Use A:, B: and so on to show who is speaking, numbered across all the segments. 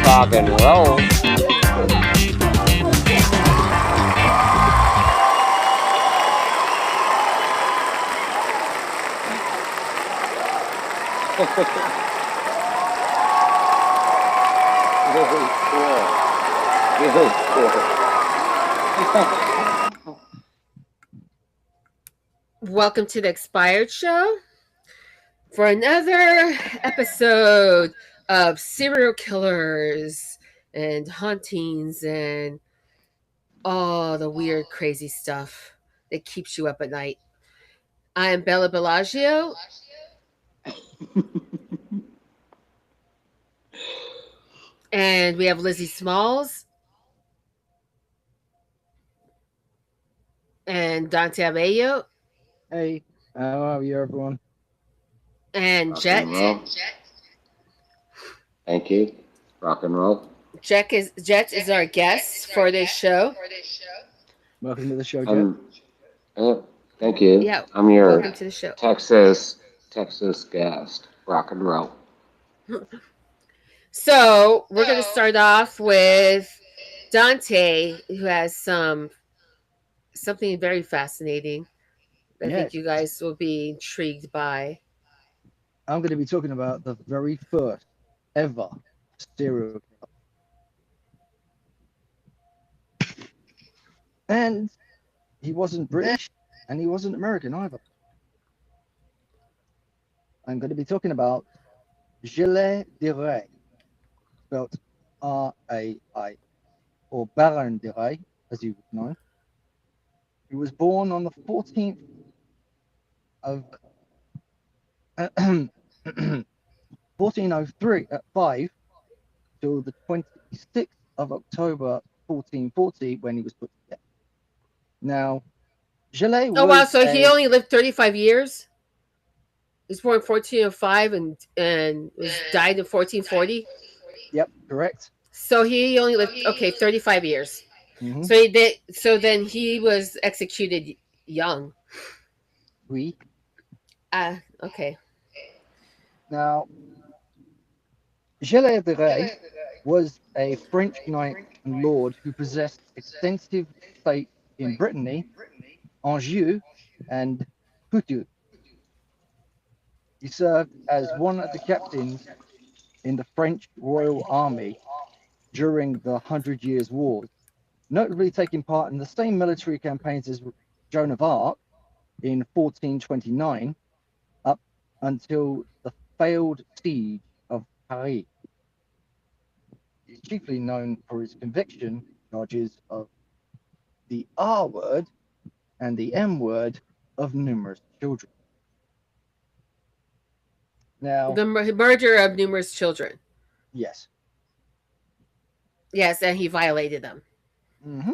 A: Rock and roll. Very cool. Very cool.
B: Welcome to the Expired Show for another episode of serial killers and hauntings and all the weird, crazy stuff that keeps you up at night. I am Bella Bellagio, and we have Lizzie Smalls and Dante Abello
C: Hey, how are you, everyone?
B: and
A: Rock and
B: Jet.
A: roll. Thank you. Rock and roll.
B: Jet is our guest for this show.
C: Welcome to the show, Jet.
A: Uh, thank you.
B: Yeah,
A: I'm your
B: welcome to the show.
A: Texas guest. Rock and roll.
B: So we're going to start off with Dante, who has something very fascinating. I
C: Yeah,
B: think you guys will be intrigued by.
C: I'm going to be talking about the very first ever serial killer. And he wasn't British and he wasn't American either. I'm going to be talking about Gilles de Rais, spelled R-A-I, or Baron de Rais, as he was known. He was born on the 14th of 1403 at 5 till the 26th of October 1440 when he was put to death. Now, Gillet
B: Oh wow!
C: was
B: So he only lived 35 years. He was born in 1405 and was died in 1440.
C: Yep, correct.
B: So he only lived 35 years.
C: Mm-hmm.
B: So he did. So then he was executed young.
C: Oui.
B: Okay.
C: Now, Gilles de Rais was a French knight and lord who possessed extensive estates in Brittany, Anjou, and Poitou. He served as one of the captains in the French Royal Army during the Hundred Years' Wars, notably taking part in the same military campaigns as Joan of Arc in 1429 up until the failed siege of Paris. He's chiefly known for his conviction charges of the R word and the M word of numerous children. Now,
B: The murder of numerous children.
C: yes.
B: Yes, and he violated them.
C: Mm-hmm.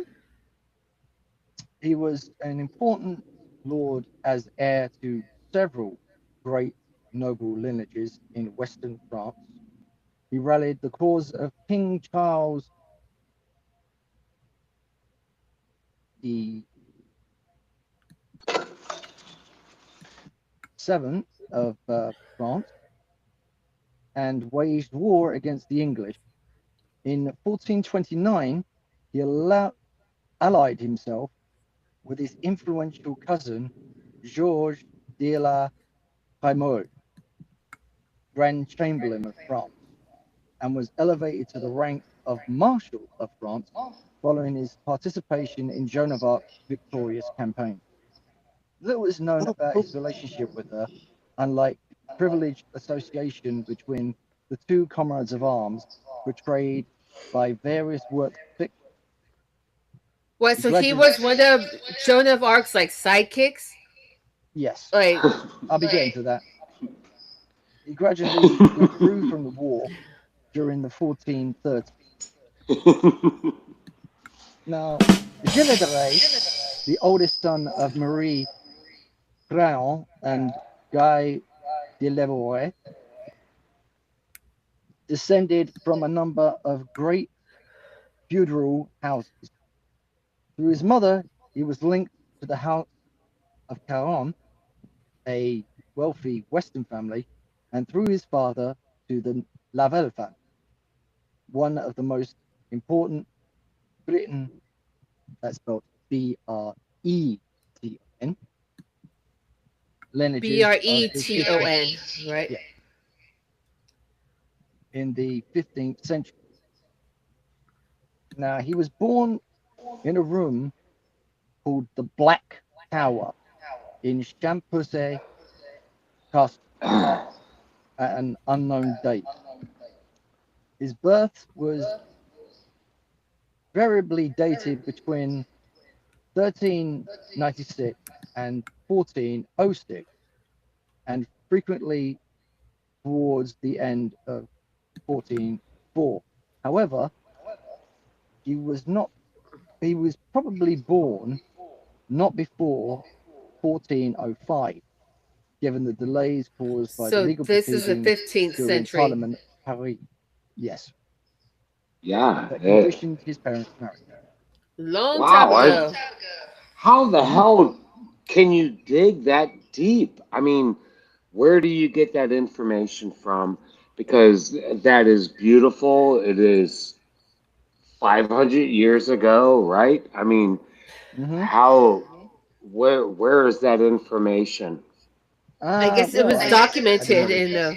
C: He was an important lord as heir to several great noble lineages in Western France. He rallied the cause of King Charles the Seventh of France and waged war against the English. In 1429, he allied himself with his influential cousin Georges de la Trémouille, Grand Chamberlain of France, and was elevated to the rank of Marshal of France following his participation in Joan of Arc's victorious campaign. Little is known about his relationship with her, unlike privileged association between the two comrades of arms portrayed by various works of fiction.
B: What? So he was one of Joan of Arc's like sidekicks.
C: Yes,
B: Like
C: I'll be getting to that. He gradually withdrew from the war during the 1430s. Now, Gilles de Rais, the oldest son of Marie Craon and Guy de Levoy, descended from a number of great feudal houses. Through his mother, he was linked to the House of Caron, a wealthy Western family, and through his father to the Lavelle family, one of the most important Britain, that's spelled Breton, lineages of his
B: Breton, right?
C: Yeah. In the 15th century. Now, he was born in a room called the Black Tower in Champousset Castle at an unknown date. His birth was variably dated between 1396 and 1406, and frequently towards the end of 1404. However, he was probably born not before 1405, given the delays caused by the
B: So
C: legal
B: this is the
C: proceedings
B: 15th
C: during
B: century.
C: Parliament of Paris. Yes,
A: Yeah.
C: that conditioned his parents' marriage.
B: Long
A: Wow.
B: time ago.
A: How the hell can you dig that deep? I mean, where do you get that information from? Because that is beautiful. It is 500 years ago, right? I mean,
C: Mm-hmm.
A: where is that information?
B: I guess it was
C: I
B: documented
C: don't know.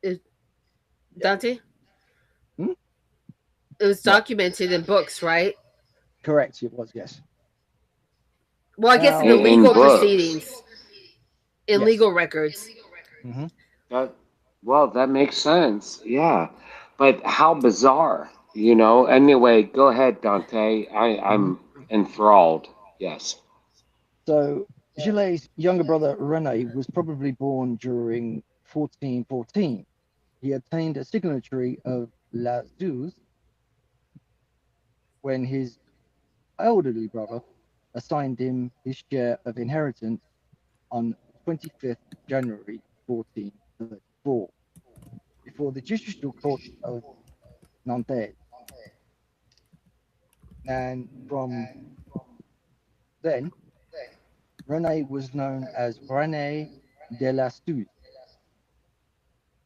B: in Dante.
C: Hmm?
B: It was
C: What?
B: documented in books, right?
C: Correct, it was, yes.
B: Well, I guess in
C: Now,
B: the
A: In
B: legal
A: books.
B: proceedings, in
C: yes.
B: legal records.
C: Mm-hmm.
A: Well, that makes sense. Yeah. But how bizarre, you know? Anyway, go ahead, Dante.
C: Mm-hmm.
A: I'm enthralled. Yes.
C: So, Gillet's younger brother Rene was probably born during 1414. He obtained a signatory of La Suze when his elderly brother assigned him his share of inheritance on 25th January 1434 before the judicial court of Nantes. And from then, Rene was known as Rene de la Suze,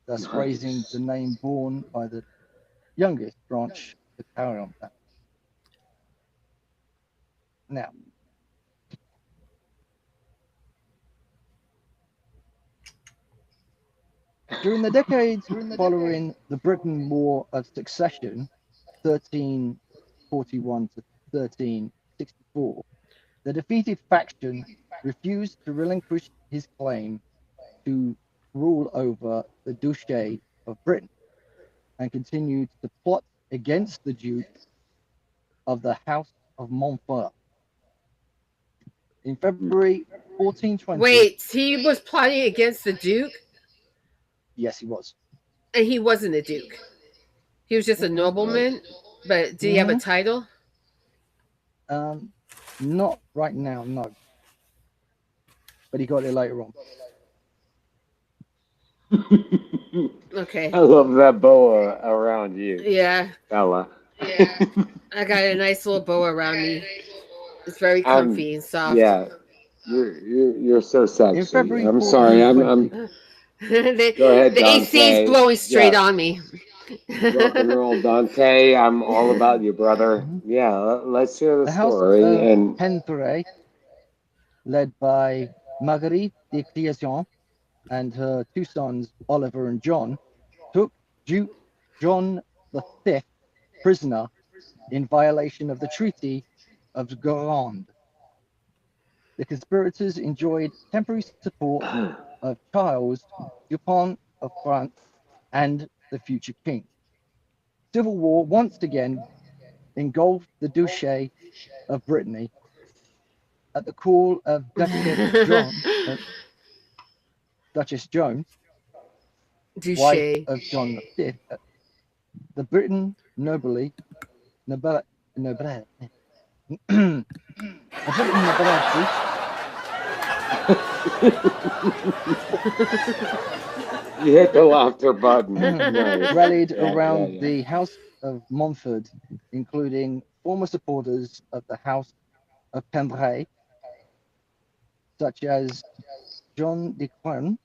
C: thus raising the
A: Nice.
C: name borne by the youngest branch of the Carillon family. Now, during the decades following the Britain War of Succession, 1341 to 1364, the defeated faction refused to relinquish his claim to rule over the Duchy of Britain and continued to plot against the Duke of the House of Montfort. In February 1420,
B: Wait, he was plotting against the Duke,
C: yes, he was.
B: and he wasn't a Duke. He was just a nobleman. But did he have a title?
C: Not right now, no. But he got it later on.
B: Okay.
A: I love that boa around you,
B: Yeah,
A: Bella.
B: I got a nice little bow around me. It's very
A: I'm
B: comfy and soft.
A: yeah. You're so
C: In
A: sexy.
C: February
A: I'm sorry.
C: 1420,
A: Go ahead,
B: The AC is
A: Dante.
B: blowing straight
A: Yeah,
B: on me.
A: rock and roll, Dante. I'm all about you, brother.
C: Mhm.
A: Yeah, let's hear the
C: The House
A: story.
C: of
A: And
C: Pentray, led by Marguerite de Clisson and her two sons, Oliver and John, took Duke John V prisoner in violation of the Treaty of Guérande. The conspirators enjoyed temporary support of Charles Dupont of France and the future king. Civil war once again engulfed the Duchy of Brittany at the call of Duchess Jones, wife
B: Douche.
C: of John V. The Briton nobility, nobility, nobility, the Briton nobility
A: you hit the laughter button. Nice.
C: rallied
A: Yeah, yeah,
C: around
A: yeah.
C: the House of Montfort, including former supporters of the House of Cambrai, such as John de Quern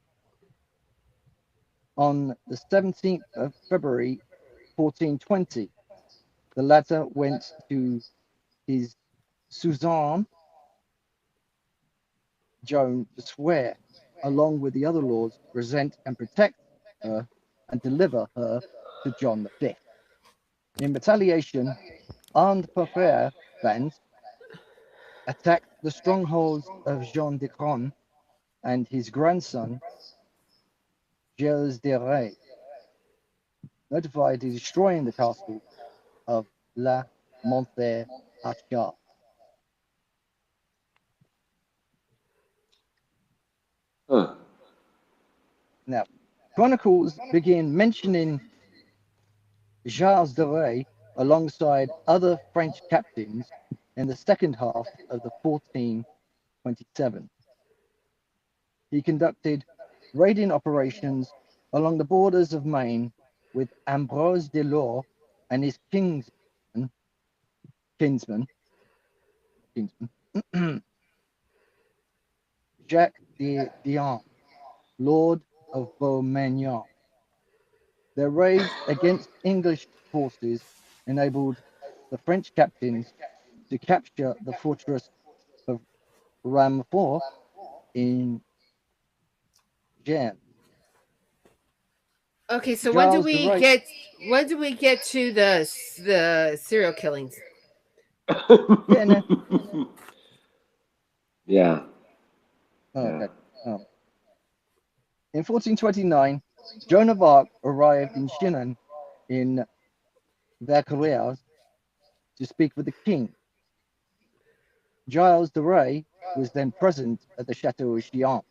C: On the 17th of February 1420, the latter went to his suzerain, Joan, to swear, along with the other lords, to present and protect her and deliver her to John V. In retaliation, armed Parfaire bands attacked the strongholds of Jean de Cron and his grandson, Gilles de Rais, notified destroying the castle of La Montagne-Achard.
A: Huh.
C: Now, chronicles begin mentioning Gilles de Rais alongside other French captains in the second half of the 1427. He conducted raiding operations along the borders of Maine with Ambrose de Lore and his kinsman Jacques de Dion, Lord of Beaumagnan. Their raids against English forces enabled the French captains to capture the fortress of Ramfort in Gien.
B: Okay, so
C: Giles de Rais,
B: when do we get to the serial killings?
C: yeah, no,
A: Yeah.
C: oh,
A: Yeah.
C: okay. In 1429, Joan of Arc arrived in Chinon in Vercailles to speak with the king. Giles de Rais was then present at the Chateau of Chillon,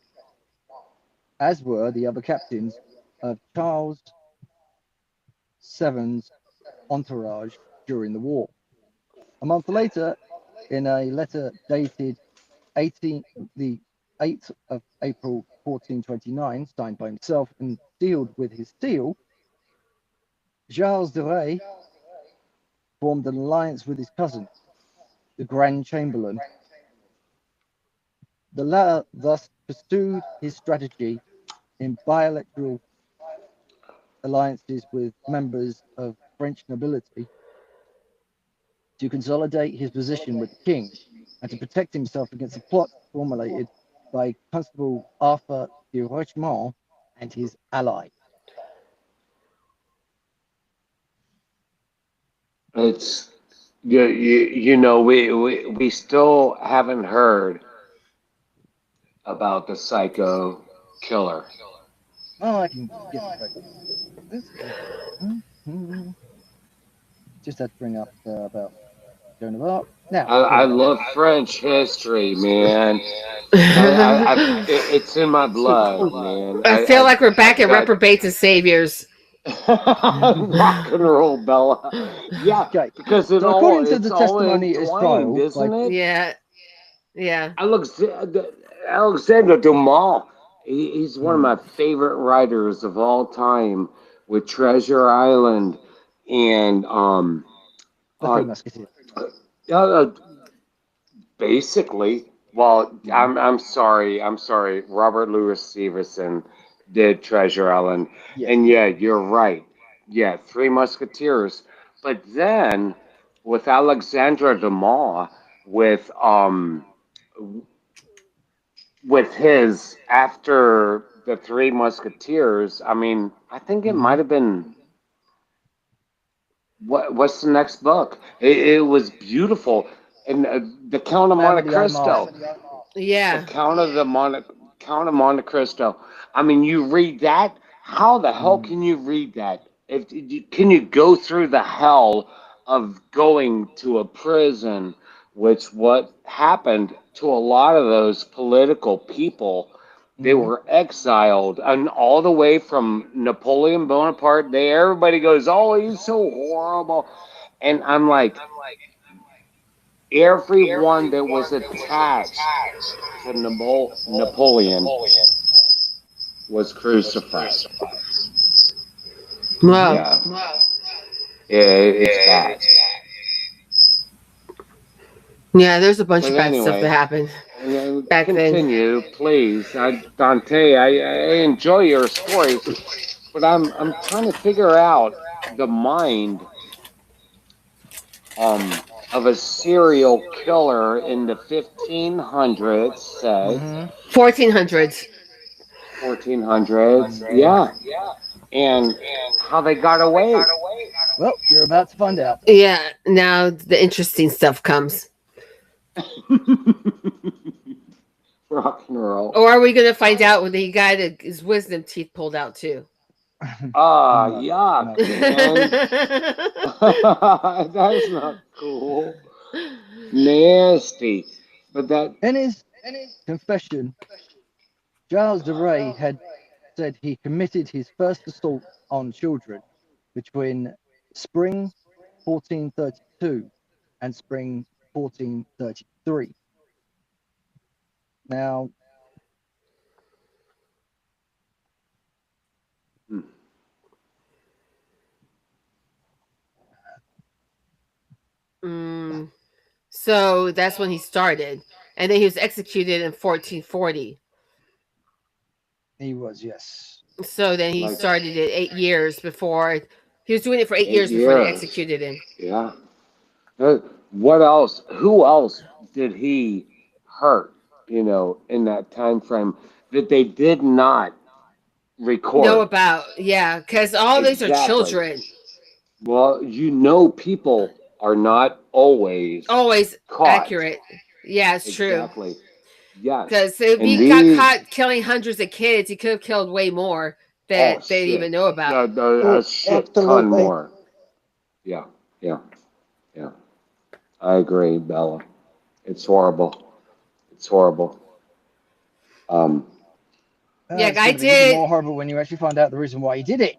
C: as were the other captains of Charles VII's entourage during the war. A month later, in a letter dated the 8th of April 1429, signed by himself and sealed with his seal, Giles de Rais formed an alliance with his cousin, the Grand Chamberlain. The latter thus pursued his strategy in bilateral alliances with members of French nobility to consolidate his position with the king and to protect himself against a plot formulated by Constable Arthur de Rochemont and his ally.
A: It's we still haven't heard about the psycho killer.
C: Oh, I can get right this. Just had to bring up about Joan of Arc. Now,
A: I love French history, man. It's in my blood, man.
B: I feel like we're back
A: I've
B: at
A: got
B: reprobates and saviors.
A: rock and roll, Bella. Yeah,
C: okay.
A: because
C: So according to
A: it's
C: the
A: all
C: testimony at his
A: entwined,
C: trial,
A: isn't it?
B: Yeah, yeah.
A: Alexander Dumas. He's one of my favorite writers of all time, with Treasure Island and
C: the Three
A: uh,
C: Musketeers.
A: uh, basically. Well, I'm sorry. Robert Louis Stevenson did Treasure Island,
C: Yes.
A: and yeah, you're right. Yeah, Three Musketeers. But then with Alexandre Dumas, with his after the Three Musketeers, I mean, I think it might have been what's the next book? It was beautiful, and the Count of Monte
C: Family
A: Cristo.
C: Homage.
A: The
B: Yeah.
A: Count of Monte Cristo. I mean, you read that. How the hell can you read that? Can you go through the hell of going to a prison, which what happened to a lot of those political people? They were exiled, and all the way from Napoleon Bonaparte. Everybody goes, "Oh, he's so horrible," and I'm like, everyone that was attached to Napoleon was crucified.
B: Wow.
A: Yeah, it's bad.
B: Yeah, there's a bunch
A: But
B: of bad stuff that
A: anyway,
B: happened back then.
A: continue, please. Dante, I enjoy your stories, But I'm trying to figure out the mind of a serial killer in the 1500s, say
C: Mm-hmm.
B: 1400s.
A: 1400s, yeah, and how they got away.
C: Well, you're about to find out.
B: Yeah, now the interesting stuff comes.
A: Rock and roll.
B: Or are we going to find out when he got his wisdom teeth pulled out too?
A: Ah,
C: No,
A: yuck,
C: no.
A: man. That's not cool. Nasty. But that,
C: In his confession, Giles de Rais had said he committed his first assault on children between spring 1432 and spring 1433. Now,
A: hmm,
B: So that's when he started. And then he was executed in 1440.
C: he was, yes.
B: So then he
A: like
B: started it 8 years before. He was doing it for 8 years before they
A: 8 years.
B: executed him.
A: Yeah. What else? Who else did he hurt, in that time frame that they did not
B: Know
A: record?
B: about, yeah, because all these are
A: Exactly.
B: children.
A: Well, people are not always
B: Always
A: caught.
B: accurate. Yeah, it's true.
A: Exactly. Yes.
B: Because if
A: And
B: he got caught killing hundreds of kids, he could have killed way more that they didn't even know about.
A: A shit ton
C: Absolutely.
A: more. Yeah. Yeah. Yeah. I agree, Bella. It's horrible. It's horrible.
B: Yeah,
C: It's
B: I
C: gonna be even
B: did.
C: more horrible when you actually find out the reason why he did it.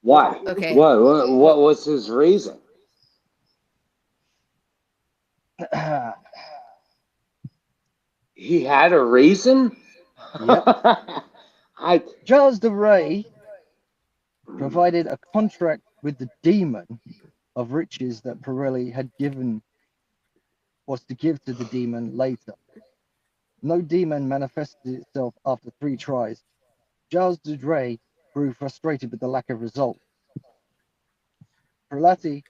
A: Why?
B: Okay.
A: What was his reason? He had a reason?
C: Yep.
A: I
C: Giles de Rais provided a contract with the demon of riches that Pirelli was to give to the demon later. No demon manifested itself after 3 tries. Giles de Rais grew frustrated with the lack of result. Prelati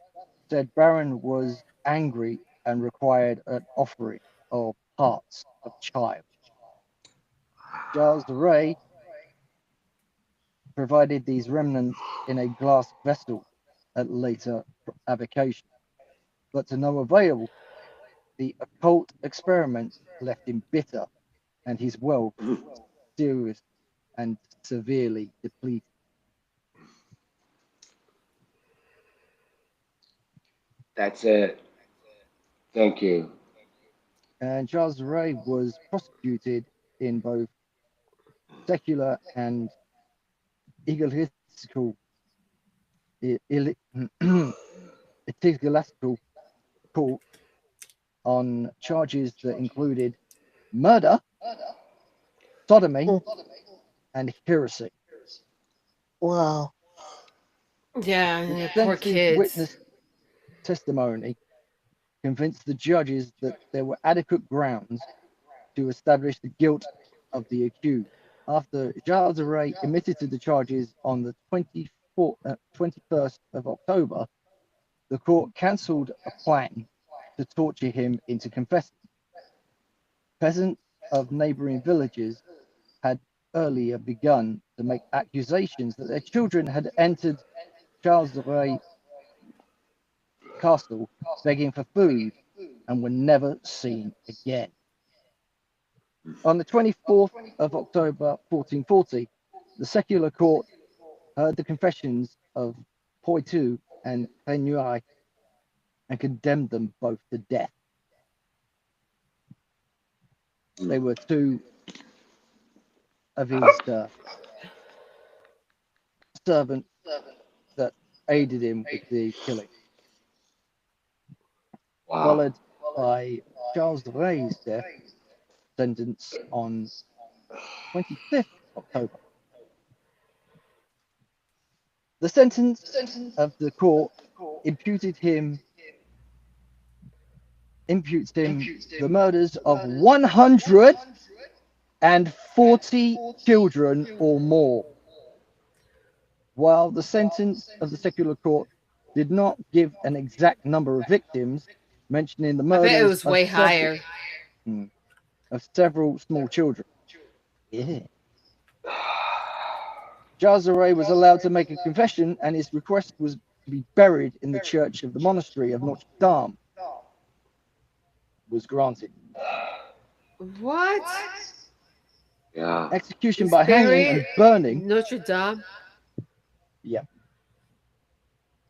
C: said Baron was angry and required an offering of parts of child. Giles de Rais provided these remnants in a glass vessel at later avocation, but to no avail. The occult experiments left him bitter, and his wealth serious and severely depleted.
A: That's it. Thank you.
C: And Charles de Rais was prosecuted in both secular and ecclesiastical ecclesiastical court on charges that included murder, sodomy, and heresy.
D: Wow.
B: Yeah, poor
C: Extensive
B: kids.
C: witness testimony convinced the judges that there were adequate grounds to establish the guilt of the accused. After Giles de Rais admitted to the charges on the 21st of October, the court cancelled a plan to torture him into confessing. Peasants of neighboring villages had earlier begun to make accusations that their children had entered Charles de Rais castle begging for food and were never seen again. On the 24th of October 1440, the secular court heard the confessions of Poitou and Renouille and condemned them both to death. They were two of his servants that aided him with the killing,
A: Wow.
C: followed by Charles de Rais' death sentence on 25th October. The sentence of the court imputes him the murders of 140 children or more. While the sentence of the secular court did not give an exact number of victims, mentioning the
B: I bet it
C: murders
B: was way higher.
C: of several small children. Yeah. Jazare was allowed to make a confession, and his request was to be buried in the church of the monastery of Notre Dame was granted.
B: What?
A: Yeah.
C: Execution
B: He's
C: by hanging
B: buried
C: and burning.
B: Notre Dame.
C: Yeah.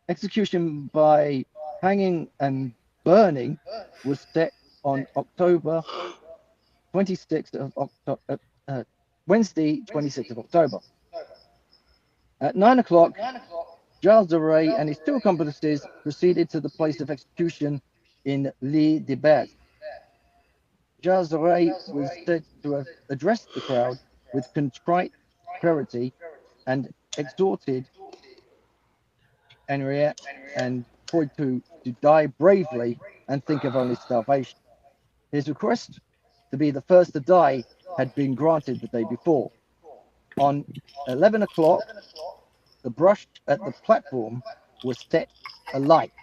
C: Execution by hanging and burning was set on October 26th of October, Wednesday, 26th of October. At 9 o'clock, Giles de Rais and his two accomplices proceeded to the place of execution in Lee de Baz. Giles de Rais was said to have addressed the crowd with contrite clarity and exhorted Henriette and Poitou to die bravely and think of only starvation. His request to be the first to die had been granted the day before. On 11 o'clock, the brush at the platform was set alight,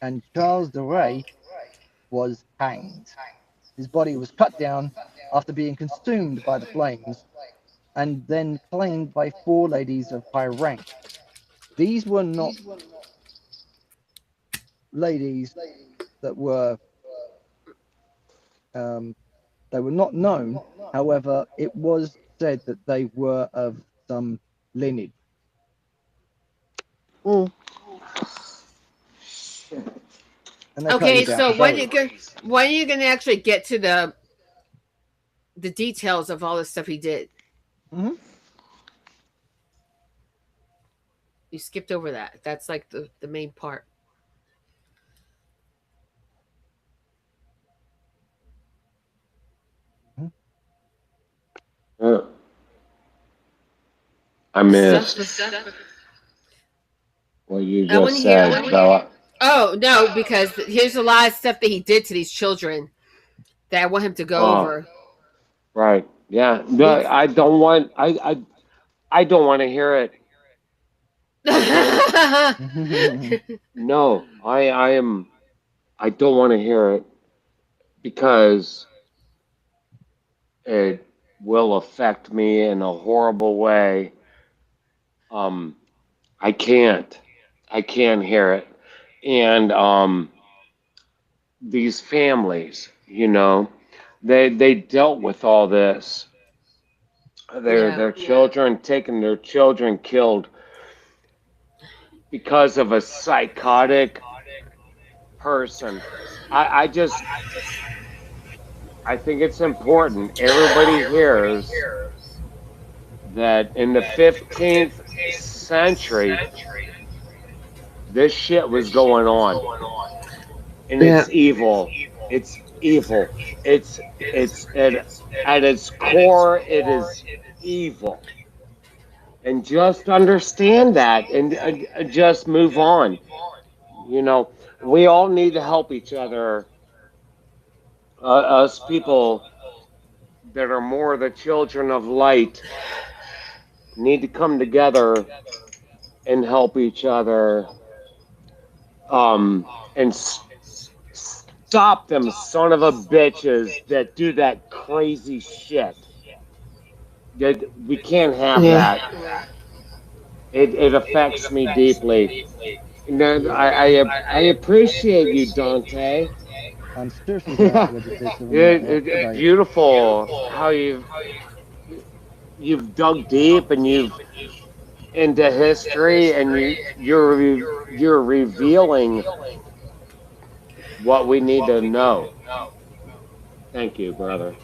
C: and Charles de Rais was hanged. His body was cut down after being consumed by the flames and then claimed by four ladies of high rank. These were not ladies that were not known. However, it was said that they were of some lineage.
D: Mm.
C: And they cut
B: Okay,
C: you down
B: so
C: to
B: when
C: bury.
B: are you gonna actually get to the details of all the stuff he did?
C: Mhm.
B: You skipped over that. That's like the main part.
A: Yeah. I
B: The
A: missed
B: stuff.
A: what you
B: I wanna
A: just
B: hear-
A: said, Bella.
B: Oh no, because here's a lot of stuff that he did to these children that I want him to go
A: Oh.
B: over.
A: Right. Yeah. No, I don't want. I don't want to hear it. No, I am. I don't want to hear it because it will affect me in a horrible way. I can't. I can't hear it, and these families, they dealt with all this. Their children taking their children killed because of a psychotic person. I think it's important everybody hears that in the 15th century this shit was going on, and it's evil. It's evil. It's at its core it is evil. And just understand that and just move on. We all need to help each other. Us people that are more the children of light need to come together and help each other. And stop them son of a bitches that do that crazy shit. That we can't have that. It affects me deeply. And I appreciate you, Dante.
C: I'm seriously glad that you did something
A: It's beautiful how you've dug deep and you've into history and you're revealing what we need to know. Thank you, brother.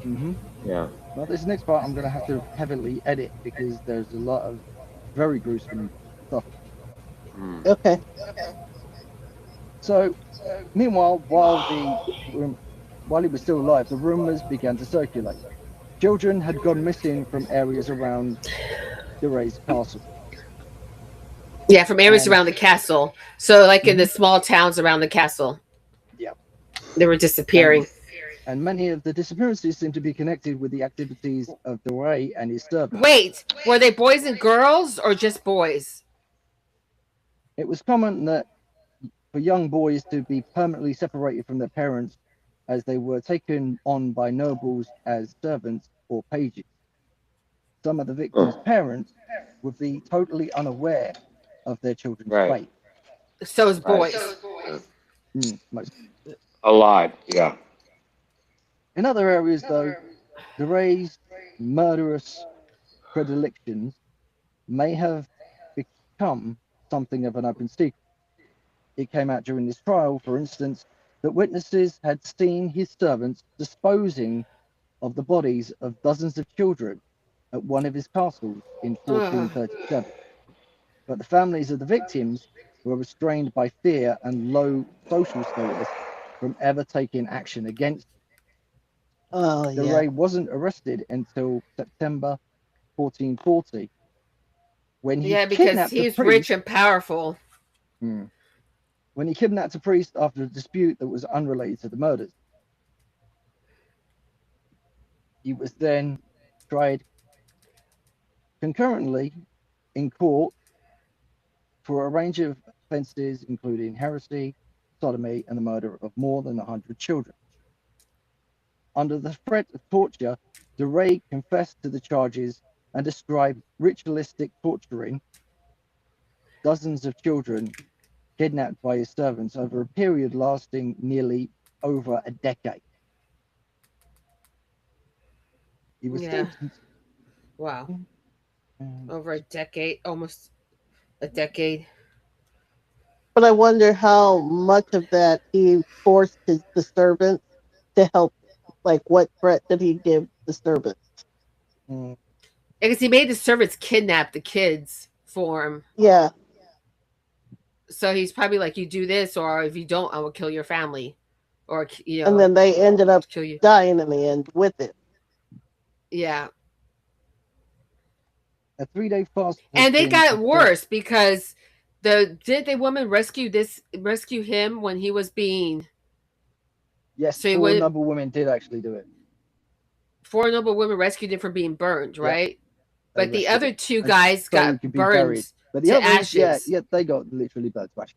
C: Mm-hmm.
A: Yeah.
C: Well, this next part I'm going to have to heavily edit because there's a lot of very gruesome stuff.
D: Okay.
C: So, meanwhile, while he was still alive, the rumors began to circulate. Children had gone missing from areas around the Ray's castle.
B: Yeah, from areas around the castle. So, like in the small towns around the castle.
C: Yeah.
B: They were disappearing.
C: and many of the disappearances seem to be connected with the activities of Doré and his servants.
B: Wait, were they boys and girls or just boys?
C: It was common that for young boys to be permanently separated from their parents as they were taken on by nobles as servants or pages. Some of the victims'
A: Oh,
C: parents would be totally unaware of their children's
A: right.
C: fate.
B: So it's
A: Right.
B: boys.
C: Most.
A: A lot. Yeah.
C: In other areas, though, Doré's murderous predilections may have become something of an open secret. It came out during this trial, for instance, that witnesses had seen his servants disposing of the bodies of dozens of children at one of his castles in
B: Ugh.
C: 1437. But the families of the victims were restrained by fear and low social status from ever taking action against them.
D: Oh yeah.
C: Ray wasn't arrested until September 1440 when he
B: Yeah, because
C: kidnapped a
B: he's rich
C: priest.
B: and powerful.
C: When he kidnapped a priest after a dispute that was unrelated to the murders. He was then tried concurrently in court for a range of offences, including heresy, sodomy, and the murder of more than 100 children. Under the threat of torture, Ray confessed to the charges and described ritualistic torturing dozens of children kidnapped by his servants over a period lasting nearly over a decade. He was
B: Yeah.
C: sentenced.
B: Wow.
C: um,
B: Over a decade, almost a decade.
D: But I wonder how much of that he forced the servants to help. Like, what threat did he give the servants?
C: mm,
B: Because he made the servants kidnap the kids for him.
D: Yeah,
B: So he's probably like, you do this, or if you don't, I will kill your family. Or,
D: and then they ended up
B: kill you.
D: dying in the end with it.
B: Yeah.
C: a 3-day fast has
B: And they
C: been
B: got
C: observed.
B: worse because did the woman rescue him when he was being
C: Yes,
B: so he
C: 4
B: went
C: noble women did actually do it.
B: 4 noble women rescued him from being burned,
C: Yeah,
B: right?
C: they
B: But the
C: rescued
B: other
C: him
B: two
C: and
B: guys
C: so he
B: got
C: could be
B: burned
C: buried. But the
B: to
C: others,
B: ashes.
C: they got literally burnt to ashes.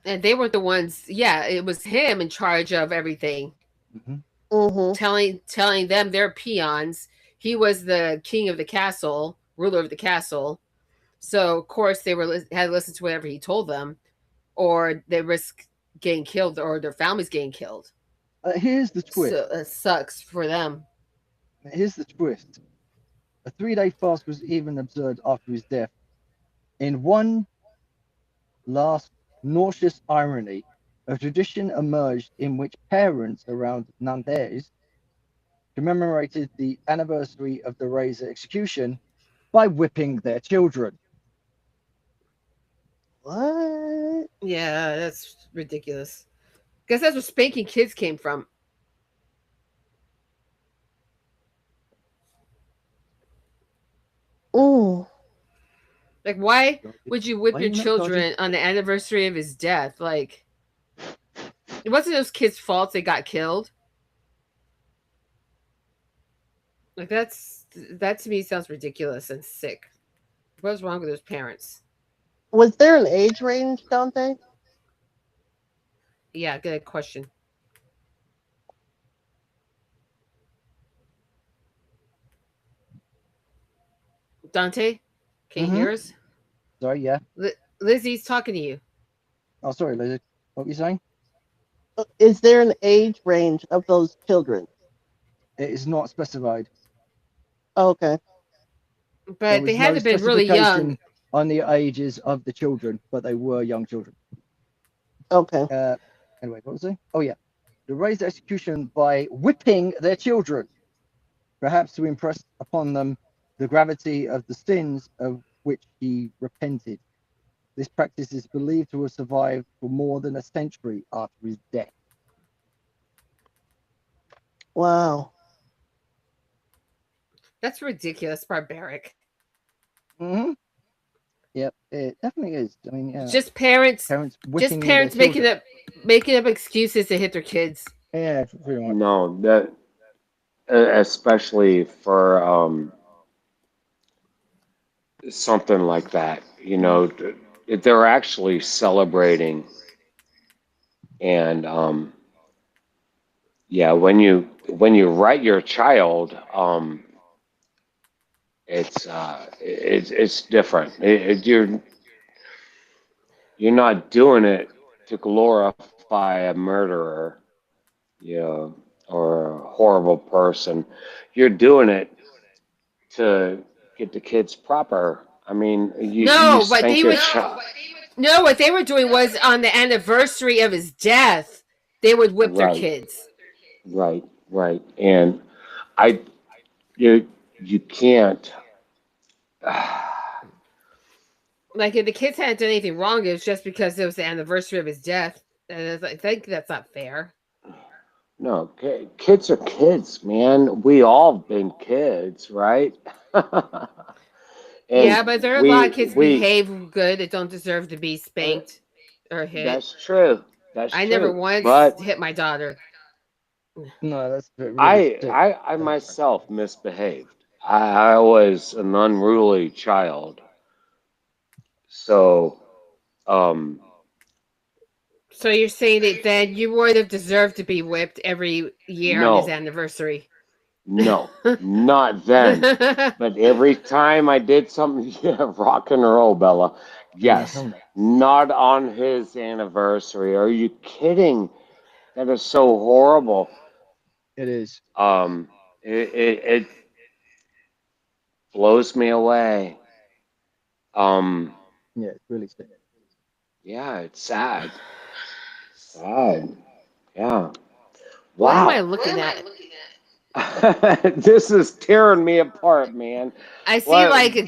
B: And they were the ones, yeah, it was him in charge of everything.
C: Mm-hmm.
D: Mm-hmm.
B: Telling them they're peons. He was the king of the castle, ruler of the castle. So of course they had to listen to whatever he told them, or they risk getting killed, or their families getting killed.
C: Here's the twist.
B: So it sucks for them.
C: Here's the twist. A 3-day fast was even observed after his death. In one last nauseous irony, a tradition emerged in which parents around Nantes commemorated the anniversary of the Ray's execution by whipping their children.
D: What?
B: Yeah, that's ridiculous. Because that's where spanking kids came from.
D: Mm.
B: Like, why would you whip
C: Why
B: your
C: are you not charging?
B: children on the anniversary of his death? Like, it wasn't those kids' fault they got killed. Like, that to me sounds ridiculous and sick. What's wrong with those parents?
D: Was there an age range, Dante?
B: Yeah, good question. Dante, can you
C: Mm-hmm.
B: hear us?
C: Sorry, yeah.
B: Lizzie's talking to you.
C: Oh, sorry, Lizzie. What were you saying?
D: Is there an age range of those children?
C: It is not specified.
D: Okay.
C: There
B: But they
C: was
B: had
C: no
B: to been really young.
C: specification on the ages of the children, but they were young children.
D: Okay.
C: Anyway, what was it? Oh, yeah. The raised execution by whipping their children, perhaps to impress upon them the gravity of the sins of which he repented. This practice is believed to have survived for more than a century after his death.
D: Wow.
B: That's ridiculous, barbaric.
C: Mm-hmm. Yep, it definitely is. I mean,
B: Just parents,
C: parents
B: just
C: wishing
B: parents
C: their
B: making
C: children.
B: making up excuses to hit their kids.
C: Yeah, pretty much.
A: No, that especially for something like that, they're actually celebrating, and yeah, when you write your child, it's different. You're not doing it to glorify a murderer, you know, or a horrible person. You're doing it to get the kids proper. I mean, you
B: No, but
A: spank
B: they
A: your
B: would.
A: child.
B: No, what they were doing was on the anniversary of his death, they would whip their
A: Right,
B: kids.
A: right. And I, you can't.
B: Like if the kids hadn't done anything wrong, it was just because it was the anniversary of his death. And I think that's not fair.
A: No, kids are kids, man. We all been kids, right? And
B: Yeah, but there are a lot
A: we
B: of kids who
A: we
B: behave good that don't deserve to be
A: uh,
B: spanked or hit.
A: that's true. That's
B: I never
A: true.
B: once
A: But
B: hit my daughter.
C: No, that's really
A: I
C: sick.
A: I I myself misbehaved. I was an unruly child. So um
B: So you're saying that then you would have deserved to be whipped every year on his
A: no,
B: anniversary.
A: no, not then. But every time I did something, yeah, rock and roll, Bella. Yes,
C: Mhm.
A: not on his anniversary. Are you kidding? That is so horrible.
C: It is.
A: It blows me away. Um,
C: Yeah, it's really sick.
A: yeah, it's sad. Sad. Yeah.
B: What am I
A: Wow.
B: looking at?
A: This is tearing me apart, man.
B: I see
A: What?
B: like a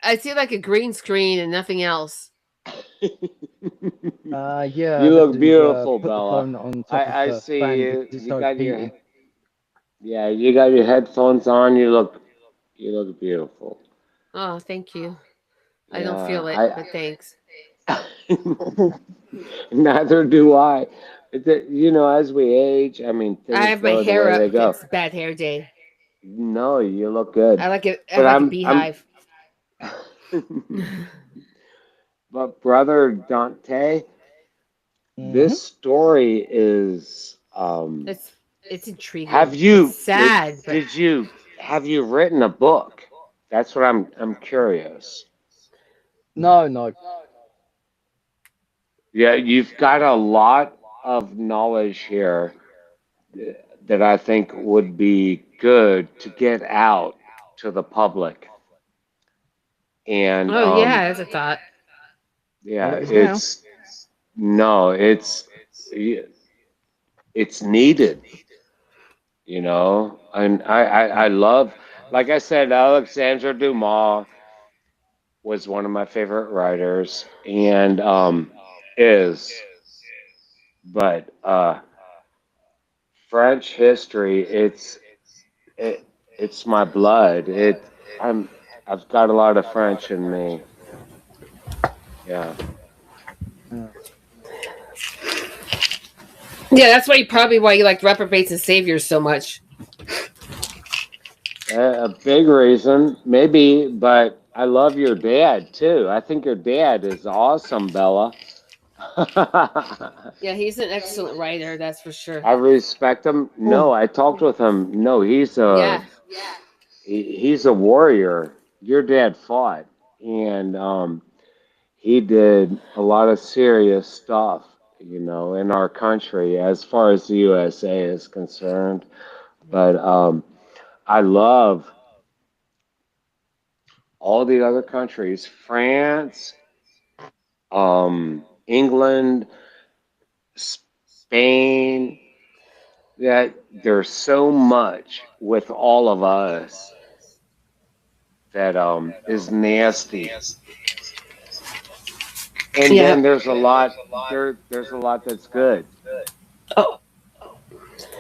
B: I see like a green screen and nothing else.
C: Yeah,
A: You
C: I've had
A: look
C: to
A: beautiful,
C: put the
A: Bella.
C: phone on top of
A: I
C: the
A: see
C: fan because
A: you.
C: it
A: You
C: started
A: got your
C: heating.
A: Yeah, you got your headphones on. You look beautiful.
B: Oh, thank you. I don't
A: Yeah,
B: feel it, but thanks.
A: I neither do I. As we age, I mean,
B: I
A: things
B: have my
A: go the
B: hair
A: way
B: up
A: they
B: because
A: go.
B: it's bad hair day.
A: No, you look good.
B: I like it. I
A: But
B: like a
A: I'm
B: beehive.
A: but brother Dante,
C: Hmm.
A: this story is
B: it's it's intriguing.
A: have
B: It's
A: you
B: sad, but
A: did you have you written a book? That's what I'm curious.
C: No, no.
A: Yeah, you've got a lot of knowledge here that I think would be good to get out to the public. And
B: oh yeah, that's a thought.
A: yeah,
C: It is now.
A: no, it's needed, And I love, like I said, Alexandre Dumas was one of my favorite writers, and is, but French history, it's my blood. I've got a lot of French in me. Yeah.
C: Uh,
B: Yeah, that's why you like reprobates and saviors so much.
A: A big reason, maybe, but I love your dad too. I think your dad is awesome, Bella.
B: Yeah, he's an excellent writer, that's for sure.
A: I respect him. No, I talked with him. No,
B: Yeah.
A: he's a warrior. Your dad fought, and he did a lot of serious stuff, in our country as far as the USA is concerned. But I love all the other countries, France, England, Spain, that there's so much with all of us that is nasty. And
B: Yeah.
A: then there's a lot that's good.
B: Oh,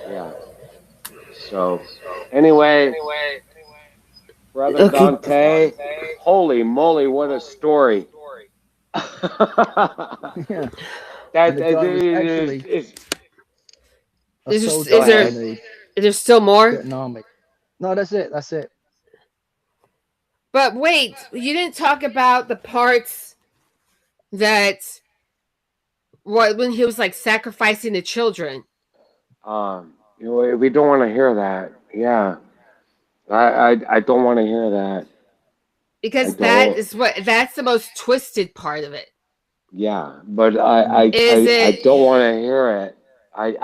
A: Yeah. So anyway, brother
B: okay.
A: Dante, Holy moly, what a story. that,
C: Yeah. And the
A: that
C: guy was
A: is,
C: actually
A: is,
C: a
A: go
C: soldier
A: ahead.
B: Is there still more?
C: Vietnam army. No, that's it. That's it.
B: But wait, you didn't talk about the parts that when he was like sacrificing the children.
A: We don't want to hear that. Yeah. I don't want to hear that. I
B: Because
A: don't.
B: that's the most twisted part of it.
A: Yeah, but
B: Is
A: I
B: it
A: don't want to hear it. I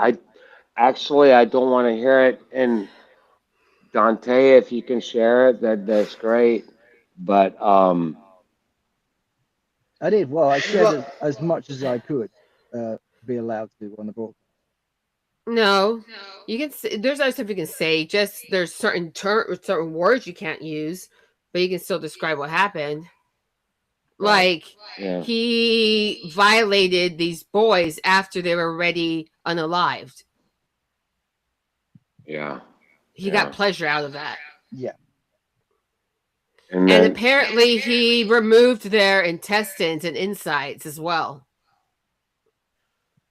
A: actually I don't want to hear it. And Dante, if you can share it, that's great. But
C: I did. Well, I shared
B: well
C: as much as I could be allowed to on the broadcast.
B: no. You can say, there's other stuff you can say, just there's certain words you can't use, but you can still describe what happened.
A: right,
B: Like
A: yeah,
B: he violated these boys after they were already unalived.
A: yeah,
B: He got
A: yeah,
B: pleasure out of that.
C: Yeah.
A: and
B: And
A: then
B: apparently he removed their intestines and insides as well.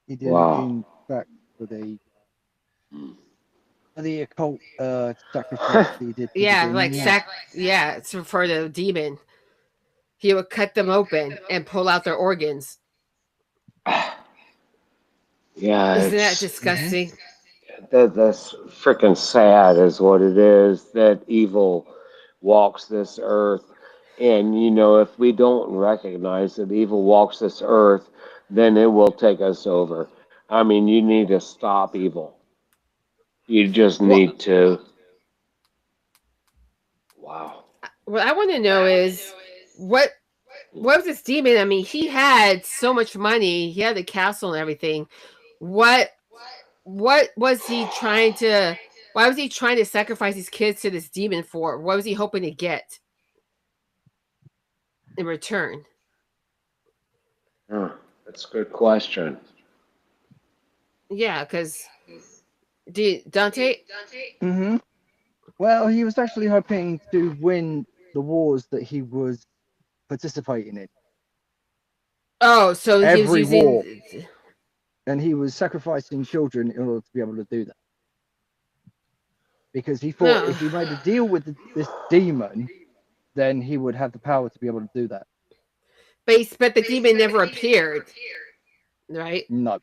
C: He did it
A: wow,
C: in fact for the occult sacrifice that he did to the
B: Yeah,
C: demon. Yeah.
B: yeah, it's for the demon. He would cut them open and pull out their organs.
A: yeah,
B: Isn't that
A: it's
B: disgusting?
A: that's freaking sad, is what it is. That evil walks this earth, and if we don't recognize that evil walks this earth, then it will take us over. I mean, you need to stop evil. You just
B: Well,
A: need to. Wow.
B: what I want to know is what was this demon? I mean, he had so much money. He had the castle and everything. What what was he trying to why was he trying to sacrifice his kids to this demon for? What was he hoping to get in return?
A: Huh, that's a good question.
B: Yeah, because Dante.
C: hmm Well, he was actually hoping to win the wars that he was participating in.
B: Oh, so he was
C: Every war.
B: using.
C: And he was sacrificing children in order to be able to do that. Because he thought
B: No,
C: if he made a deal with this demon, then he would have the power to be able to do that.
B: but the demon never appeared, right?
C: No.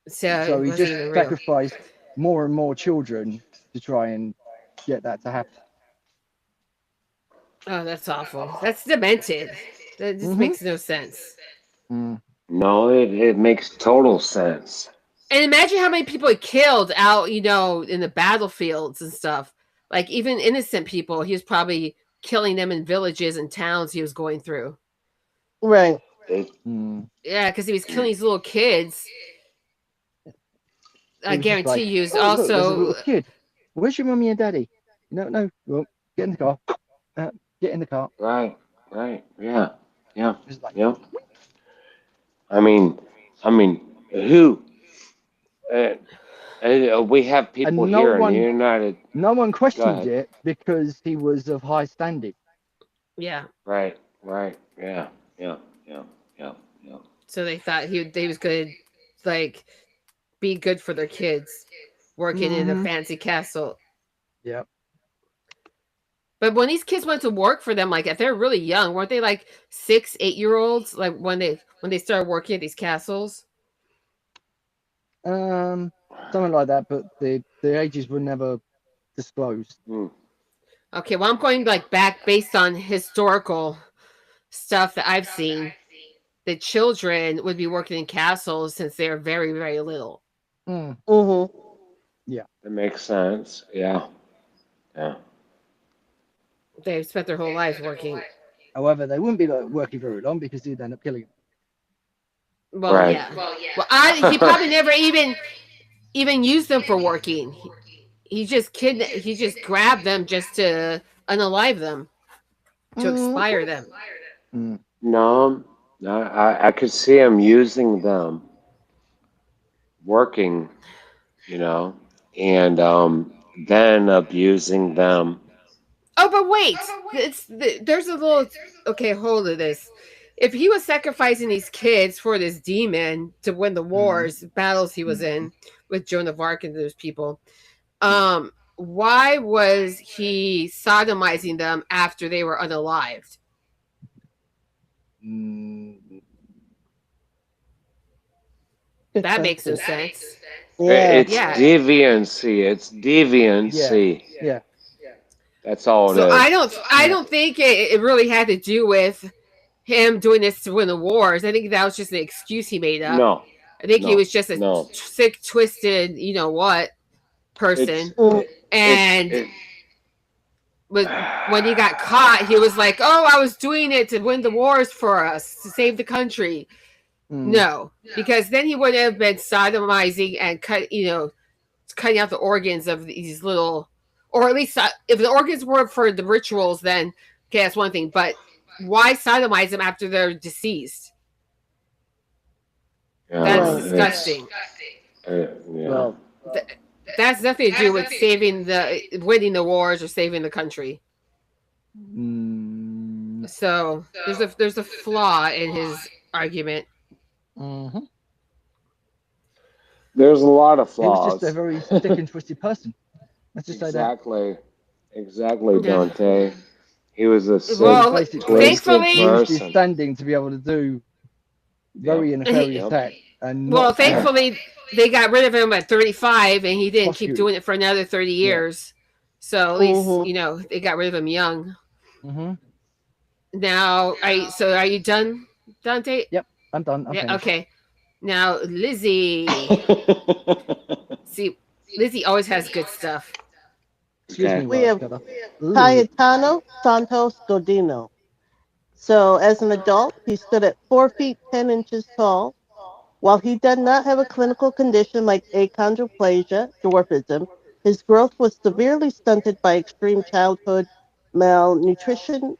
B: So
C: So
B: it
C: he
B: wasn't
C: just
B: even real.
C: sacrificed more and more children to try and get that to happen.
B: Oh, that's awful. That's demented. That just
C: hmm
B: makes no sense.
C: Mm.
A: No, it makes total sense.
B: And imagine how many people he killed out, in the battlefields and stuff. Like even innocent people, he was probably killing them in villages and towns he was going through.
D: Right.
A: It,
C: Mm.
B: Yeah, because he was killing these little kids. I
C: He was just
B: guarantee
C: like,
B: you, is
C: oh, look, there's a little
B: also.
C: kid. Where's your mummy and daddy? No. Well, get in the car. Get in the car.
A: right, right, yeah, yeah,
C: Just like,
A: yeah. I mean, who? Uh, we have people
C: and no
A: here in the
C: one
A: United. Go
C: questioned
A: ahead.
C: it because he was of high standing.
B: Yeah.
A: Right, right, yeah, yeah, yeah, yeah, yeah.
B: So they thought he was good, like be good for their kids, working in a
C: hmm
B: fancy castle.
C: Yeah.
B: But when these kids went to work for them, like if they're really young, weren't they like 6, 8 year olds? Like when they started working at these castles.
C: Something like that, but the ages were never disclosed.
A: Hmm.
B: Okay, well I'm going like back based on historical stuff that I've seen. The children would be working in castles since they're very, very little.
C: Mm.
D: Mm-hmm.
C: Yeah.
A: That makes sense. Yeah, yeah.
B: They've spent their whole lives working.
C: However, they wouldn't be working very long because he'd end up killing them.
B: Well,
A: Right.
B: yeah. Well, he probably never even used them for working. He just grabbed them just to unalive them, to expire them.
C: Mm.
A: No, I could see him using them, working, you know, and then abusing them
B: Oh, but wait, there's a little. Okay, hold of this. If he was sacrificing these kids for this demon to win the wars, battles he was in with Joan of Arc and those people, why was he sodomizing them after they were unalived?
C: Mm,
B: That makes no sense.
D: Yeah.
A: It's
B: Yeah.
A: deviancy. It's deviancy.
C: yeah.
A: That's all
B: So
A: it is.
B: I don't think it really had to do with him doing this to win the wars. I think that was just an excuse he made up.
A: No,
B: I think he
A: no,
B: was just a
A: no.
B: sick, twisted, you know what, person.
D: Mm.
B: And
A: it,
B: when he got caught, he was like, "Oh, I was doing it to win the wars for us, to save the country." No, because then he would have been sodomizing and cutting out the organs of these little, or at least if the organs were for the rituals, then okay, that's one thing. But why sodomize them after they're deceased? That's
D: Right.
B: disgusting.
A: yeah.
C: Well,
B: That's nothing to do with winning the wars or saving the country.
C: mm,
B: So there's a flaw in his argument.
C: mhm.
A: There's a lot of
C: He was
A: flaws.
C: just a very sick and twisted person. Let's just say that.
A: Exactly,
B: Yeah.
A: Dante. He was a
C: He
A: sick,
B: Well,
C: was basically
A: twisted
B: thankfully-
C: used his
A: person.
C: standing to be able to do very
A: Yep.
C: nefarious
A: Yep.
C: acts. And
B: Well,
C: not-
B: thankfully they got rid of him at 35, and he didn't keep
C: Prosecuted.
B: doing it for another 30
C: Yeah.
B: years. So at least
D: Mhm.
B: they got rid of him young.
C: Mhm.
B: Now, are you done, Dante?
C: I'm done. I'm
B: Yeah.
C: finished.
B: Okay. Now, Lizzie. See, Lizzie always has good stuff.
C: Excuse
A: Okay.
C: me,
D: We
C: while I
D: have
C: shut up.
D: Cayetano Santos Godino. So, as an adult, he stood at 4 feet 10 inches tall. While he did not have a clinical condition like achondroplasia, dwarfism, his growth was severely stunted by extreme childhood malnutrition,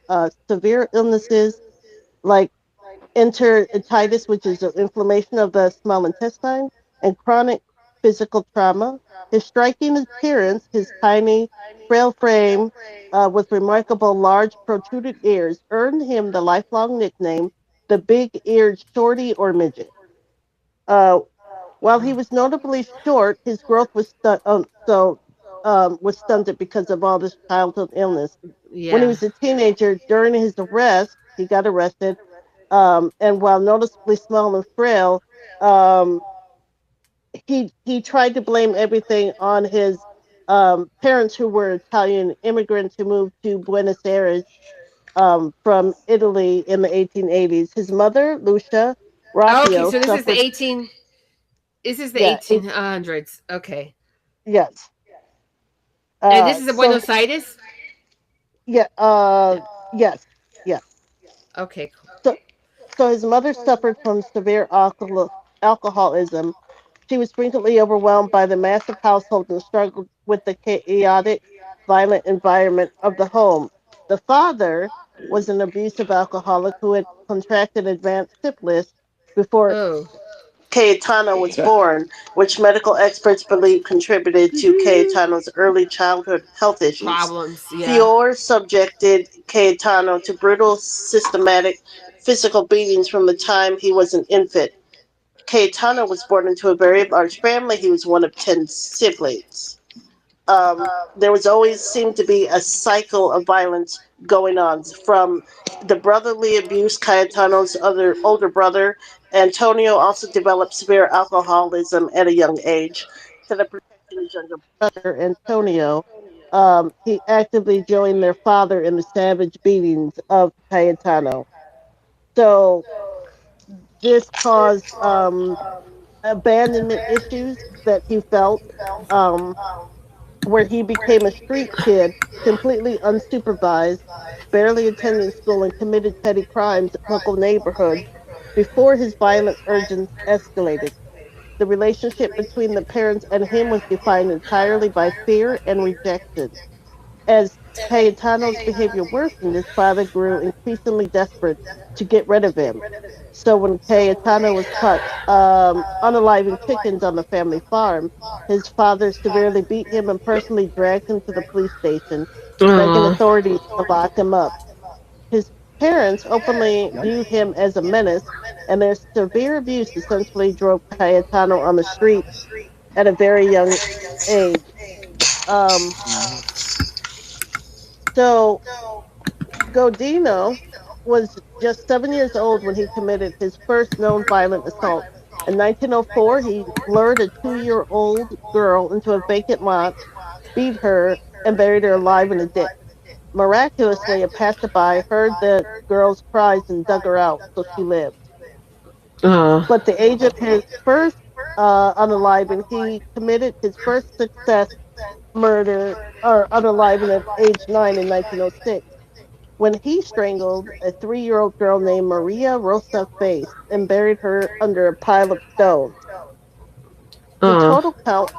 D: severe illnesses like enteritis, which is an inflammation of the small intestine, and chronic physical trauma. His striking appearance, his tiny, frail frame with remarkable large protruded ears, earned him the lifelong nickname the big-eared shorty or midget. Uh, while he was notably short, his growth was stunted because of all this childhood illness. When he
B: Yeah.
D: was a teenager, during his arrest, he got arrested, and while noticeably small and frail, um, he tried to blame everything on his parents, who were Italian immigrants who moved to Buenos Aires from Italy in the 1880s. His mother, Lucia
B: Oh, okay,
D: Rapio,
B: so this is the
D: suffered.
B: 18. This is the
D: Yeah,
B: 1800s. Okay.
D: Yes.
B: And this is in
D: So
B: Buenos Aires?
D: yeah, yes, yes.
B: Okay.
D: So so his mother suffered from severe alcoholism. She was frequently overwhelmed by the massive household and struggled with the chaotic, violent environment of the home. The father was an abusive alcoholic who had contracted advanced syphilis before
B: Oh,
D: Cayetano was born, which medical experts believe contributed to Cayetano's early childhood health issues.
B: problems. Yeah.
D: Fior subjected Cayetano to brutal, systematic physical beatings from the time he was an infant. Cayetano was born into a very large family. He was one of 10 siblings. There was always seemed to be a cycle of violence going on from the brotherly abuse. Cayetano's other older brother Antonio also developed severe alcoholism at a young age. Instead of protecting his younger brother Antonio, he actively joined their father in the savage beatings of Cayetano. So this caused abandonment issues that he felt. Um, where he became a street kid, completely unsupervised, barely attending school, and committed petty crimes in local neighborhoods before his violent urges escalated. The relationship between the parents and him was defined entirely by fear and rejection. As Cayetano's behavior worsened, his father grew increasingly desperate to get rid of him. So when Cayetano was caught unaliving chickens on the family farm, his father severely beat him and personally dragged him to the police station, begging
B: Oh.
D: authorities to lock him up. His parents openly
C: Yikes.
D: viewed him as a menace, and their severe abuse essentially drove Cayetano on the streets at a very young age. Um,
C: Mhm.
D: so Godino was just 7 years old when he committed his first known violent assault. In 1904, he lured a 2-year-old girl into a vacant lot, beat her, and buried her alive in a ditch. Miraculously, a passerby heard the girl's cries and dug her out, so she lived.
B: Oh.
D: But the age of his first unaliving, he committed his first success murder or unaliving at age 9 in 1906 when he strangled a 3-year-old girl named Maria Rosa Face and buried her under a pile of stones. In
B: Oh.
D: total count,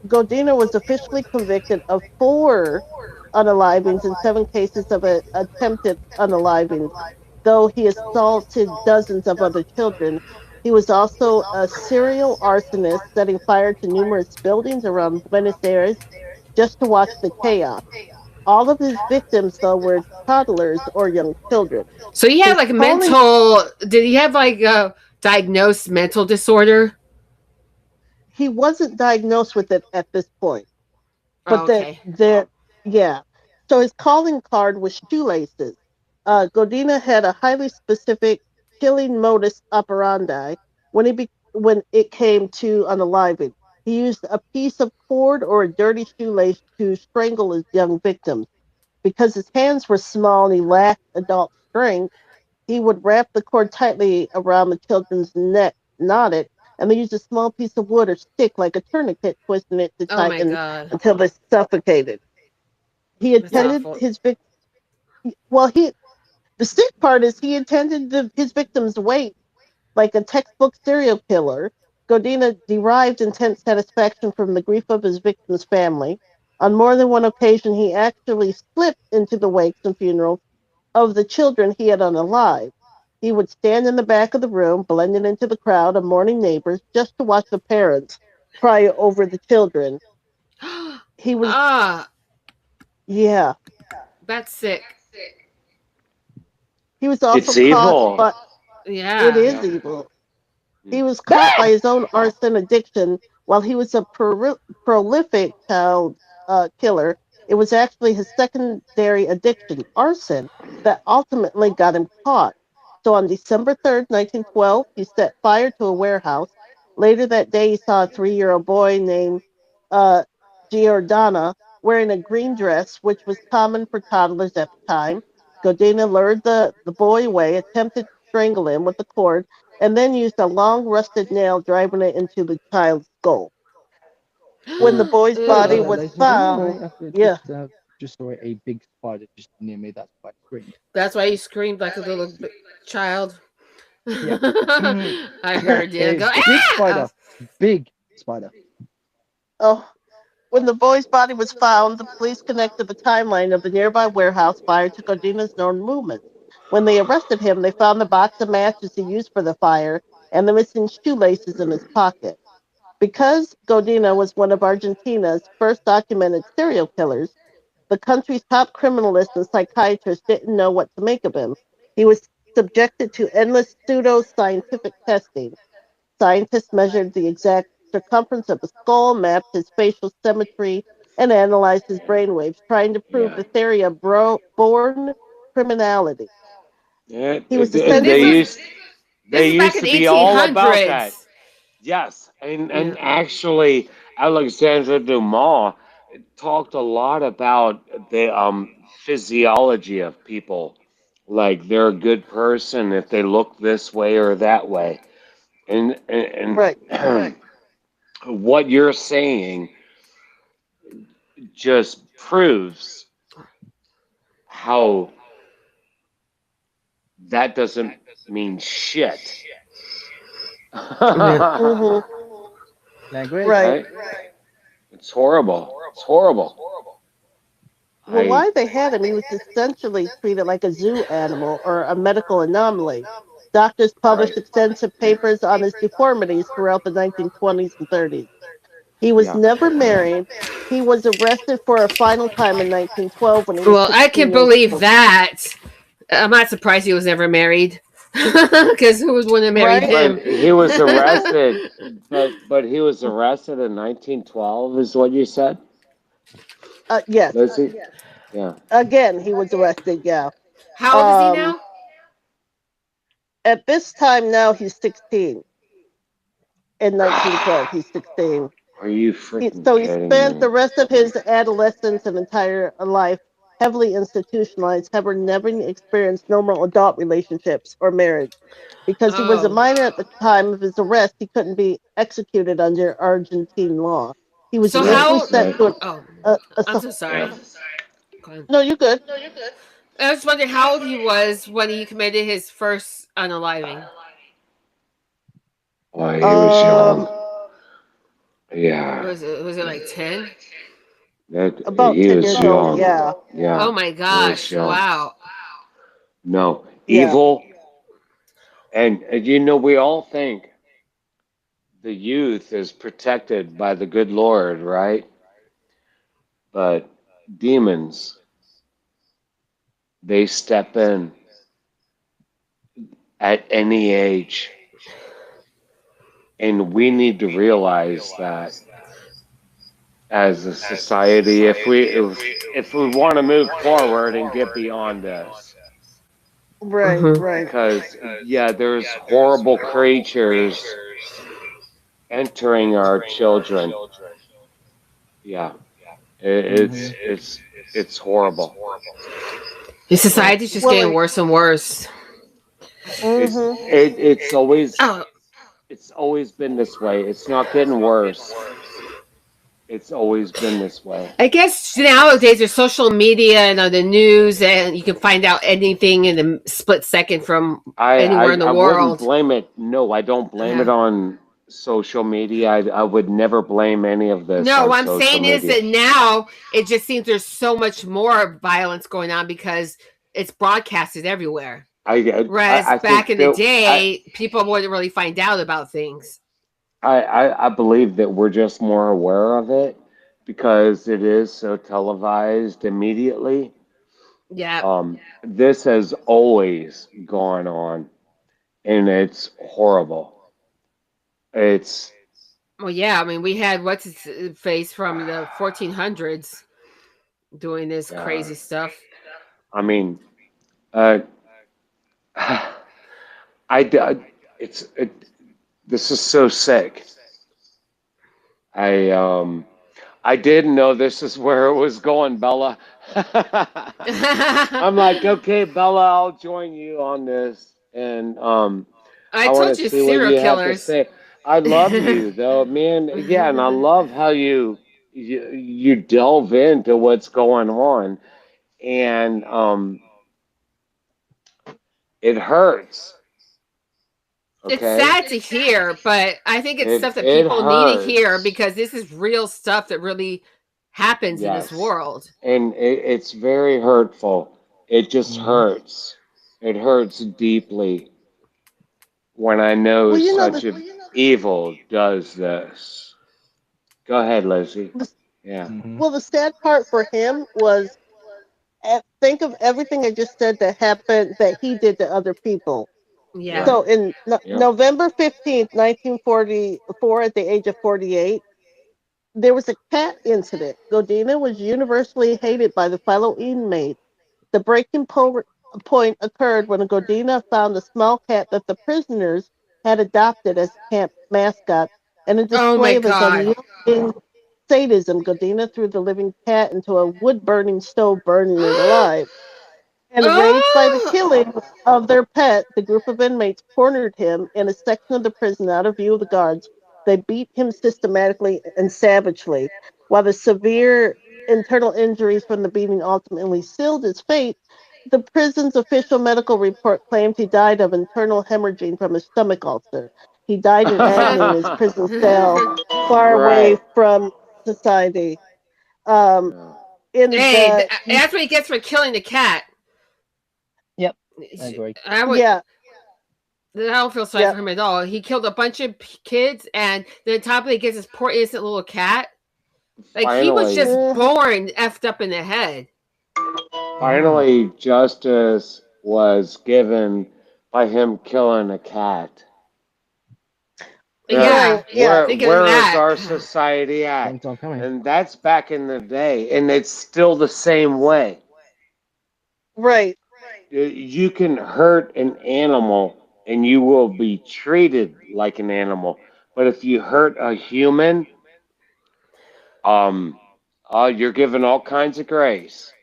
D: Godina was officially convicted of 4 unalivings and 7 cases of attempted unalivings. Though he assaulted dozens of other children, he was also a serial arsonist, setting fire to numerous buildings around Buenos Aires just to watch the chaos. All of his victims, though, were toddlers or young children.
B: So he had
D: His
B: like a
D: calling,
B: mental. Did he have like a diagnosed mental disorder?
D: he wasn't diagnosed with it at this point,
B: Oh,
D: but
B: okay.
D: yeah. So his calling card was shoelaces. Godina had a highly specific killing modus operandi when it came to unaliving. He used a piece of cord or a dirty shoelace to strangle his young victims. Because his hands were small and he lacked adult strength, he would wrap the cord tightly around the children's neck, knot it, and then use a small piece of wood or stick like a tourniquet, twisting it to
B: Oh my
D: tighten
B: god,
D: until they suffocated. He
B: that's
D: attended
B: awful.
D: his vic- well, he the sick part is he intended his victims' wait like a textbook serial killer. Godina derived intense satisfaction from the grief of his victim's family. On more than one occasion, he actually slipped into the wakes and funerals of the children he had unalive. He would stand in the back of the room, blending into the crowd of mourning neighbors, just to watch the parents cry over the children. He was,
B: Ah,
D: yeah,
B: that's sick.
D: he was also
A: It's
D: caught,
A: evil.
D: but it
B: Yeah.
D: is
A: Yeah.
D: evil. He was caught by his own arson addiction while he was a prolific child killer. It was actually his secondary addiction, arson, that ultimately got him caught. So on December 3rd, 1912, he set fire to a warehouse. Later that day, he saw a 3-year-old boy named uh, Giordana wearing a green dress, which was common for toddlers at the time. Godina lured the boy away, attempted to strangle him with the cord, and then used a long rusted nail, driving it into the child's skull. When the boy's body
B: Ew.
D: was
C: Ladies and gentlemen,
D: found,
C: I have to
D: yeah,
C: just saw a big spider just near me. That's why I screamed.
B: That's why you screamed like a little child.
C: Yeah.
B: I heard you
C: A
B: go.
C: big
B: Ah!
C: spider. Big spider.
D: oh, when the boy's body was found, the police connected the timeline of the nearby warehouse fire to Godina's known movements. When they arrested him, they found the box of matches he used for the fire and the missing shoelaces in his pocket. Because Godina was one of Argentina's first documented serial killers, the country's top criminalists and psychiatrists didn't know what to make of him. He was subjected to endless pseudo scientific testing. Scientists measured the exact circumference of his skull, mapped his facial symmetry, and analyzed his brainwaves, trying to prove
A: Yeah.
D: the theory of born criminality.
A: Yeah.
D: He was
B: And
A: They
B: this
D: essentially,
B: was
A: used
B: this
A: they
B: is back
A: used
B: in
A: to
B: the
A: be
B: eighteen
A: all about that.
B: hundreds.
A: Yes,
B: Yeah.
A: and actually, Alexandre Dumas talked a lot about the physiology of people. Like they're a good person if they look this way or that way,
D: right.
A: and what you're saying just proves how that doesn't mean shit.
B: Yeah.
D: Hmm.
C: I agree.
D: Right.
A: Right? It's horrible. It's horrible.
D: Well,
A: I
D: why they had him, he was essentially treated like a zoo animal or a medical anomaly. Doctors published
A: right.
D: extensive papers on his deformities throughout the 1920s and 30s. He was
A: Yeah.
D: never married. He was arrested for a final time in 1912 when he was
B: Well, I can
D: 16 years
B: believe
D: old.
B: that. I'm not surprised he was never married. Because who would want to marry
D: Right?
B: him?
A: But he was arrested. But he was arrested in 1912, is what you said,
D: Yes.
A: Lizzie? Yeah.
D: Again, he was arrested. Yeah.
B: How old is he
D: Um,
B: now?
D: at this time now, he's 16. In 1912, he's 16.
A: Are you freaking
D: So he
A: kidding
D: spent
A: me?
D: the rest of his adolescence and entire life heavily institutionalized, having never experienced normal adult relationships or marriage. Because he was a
B: Oh.
D: minor at the time of his arrest, he couldn't be executed under Argentine law. He was
B: So
A: Right,
D: initially
B: how?
D: sent
A: right.
D: to
B: Oh, I'm
D: a
B: so
A: Yeah.
B: sorry. Go ahead.
D: no, you're good.
B: I was wondering how old he was when he committed his first unaliving.
A: Oh, he was
D: Um,
A: young. Yeah.
B: Was it like 10?
A: That
D: about
A: he
D: 10
A: was
D: years old.
A: young.
D: Yeah,
B: Oh
A: Yeah.
B: my
A: He was
B: gosh!
A: young.
B: Wow.
A: No.
D: yeah.
A: Evil. And we all think the youth is protected by the good Lord, right? But demons, they step in at any age. And we need to realize that as a society, if we want to move forward and get beyond this.
D: Right,
B: Hmm.
D: right.
A: Because yeah, there's horrible creatures entering our children. Yeah,
C: Hmm.
A: it's horrible.
B: The
A: So
B: society's just
D: Well,
B: getting worse and worse.
A: it's
D: mm-hmm.
A: it, it's always
B: Oh,
A: it's always been this way. It's not getting worse. It's always been this way.
B: I guess nowadays there's social media and on the news, and you can find out anything in a split second from
A: I
B: anywhere in
A: I,
B: the
A: I wouldn't
B: world.
A: blame it. No, I don't blame it
B: Yeah.
A: on social media. I would never blame any of this
B: No,
A: on
B: what I'm
A: social
B: saying is
A: media.
B: that now it just seems there's so much more violence going on because it's broadcasted everywhere.
A: I
B: Whereas
A: I
B: back
A: think
B: in the
A: that
B: day, people wouldn't really find out about things.
A: I believe that we're just more aware of it because it is so televised immediately.
B: Yeah.
A: This has always gone on, and it's horrible. It's
B: Well, yeah. I mean, we had what's his face from the 1400s doing this
A: yeah.
B: crazy stuff.
A: I mean, uh, I it's this is so sick. I um I didn't know this is where it was going, Bella. I'm like, okay, Bella, I'll join you on this, and
B: I
A: I want to
B: told you,
A: see what
B: serial
A: you have to
B: killers.
A: say. I love you though, man. Yeah, and I love how you delve into what's going on, and it hurts.
B: It's
A: Okay,
B: sad to hear, but I think it's stuff that
A: it
B: people need to hear
A: hurts.
B: because this is real stuff that really happens in this
A: Yes,
B: world.
A: and it's very hurtful. It just
C: Hmm.
A: hurts. It hurts deeply when I know
D: Well, you know
A: such
D: the,
A: a evil does this. Go ahead, Lizzie.
D: the
A: Yeah,
C: Hmm.
D: well the sad part for him was think of everything I just said that happened that he did to other people.
B: Yeah.
A: yeah,
D: So in
A: yeah.
D: November 15th, 1944, at the age of 48, there was a cat incident. Godina was universally hated by the fellow inmates. The point occurred when Godina found a small cat that the prisoners had adopted as camp mascot. And in
B: Oh my
D: display of his
B: god.
D: unyielding sadism, Godina threw the living cat into a wood-burning stove, burning it alive. Enraged by the
B: Oh,
D: killing of their pet, the group of inmates cornered him in a section of the prison out of view of the guards. They beat him systematically and savagely. While the severe internal injuries from the beating ultimately sealed his fate, the prison's official medical report claimed he died of internal hemorrhaging from a stomach ulcer. He died in agony in his prison cell, far away
A: Right.
D: from society. Um,
A: Yeah.
D: in
B: Hey,
D: the
B: that's what he gets for killing the cat.
C: Yep, I agree.
B: I would.
D: yeah,
B: I don't feel sorry
D: yeah,
B: for him at all. He killed a bunch of kids, and then on top of it, he gets this poor innocent little cat. Like he was
A: Finally,
B: just
D: eh,
B: born effed up in the head.
A: finally, justice was given by him killing a cat. Now,
B: Yeah,
D: right, yeah.
B: think of
A: where is
B: that.
A: our society at?
C: Long time coming.
A: And that's back in the day, and it's still the same way.
D: Right.
A: You can hurt an animal and you will be treated like an animal. But if you hurt a human, um, you're given all kinds of grace.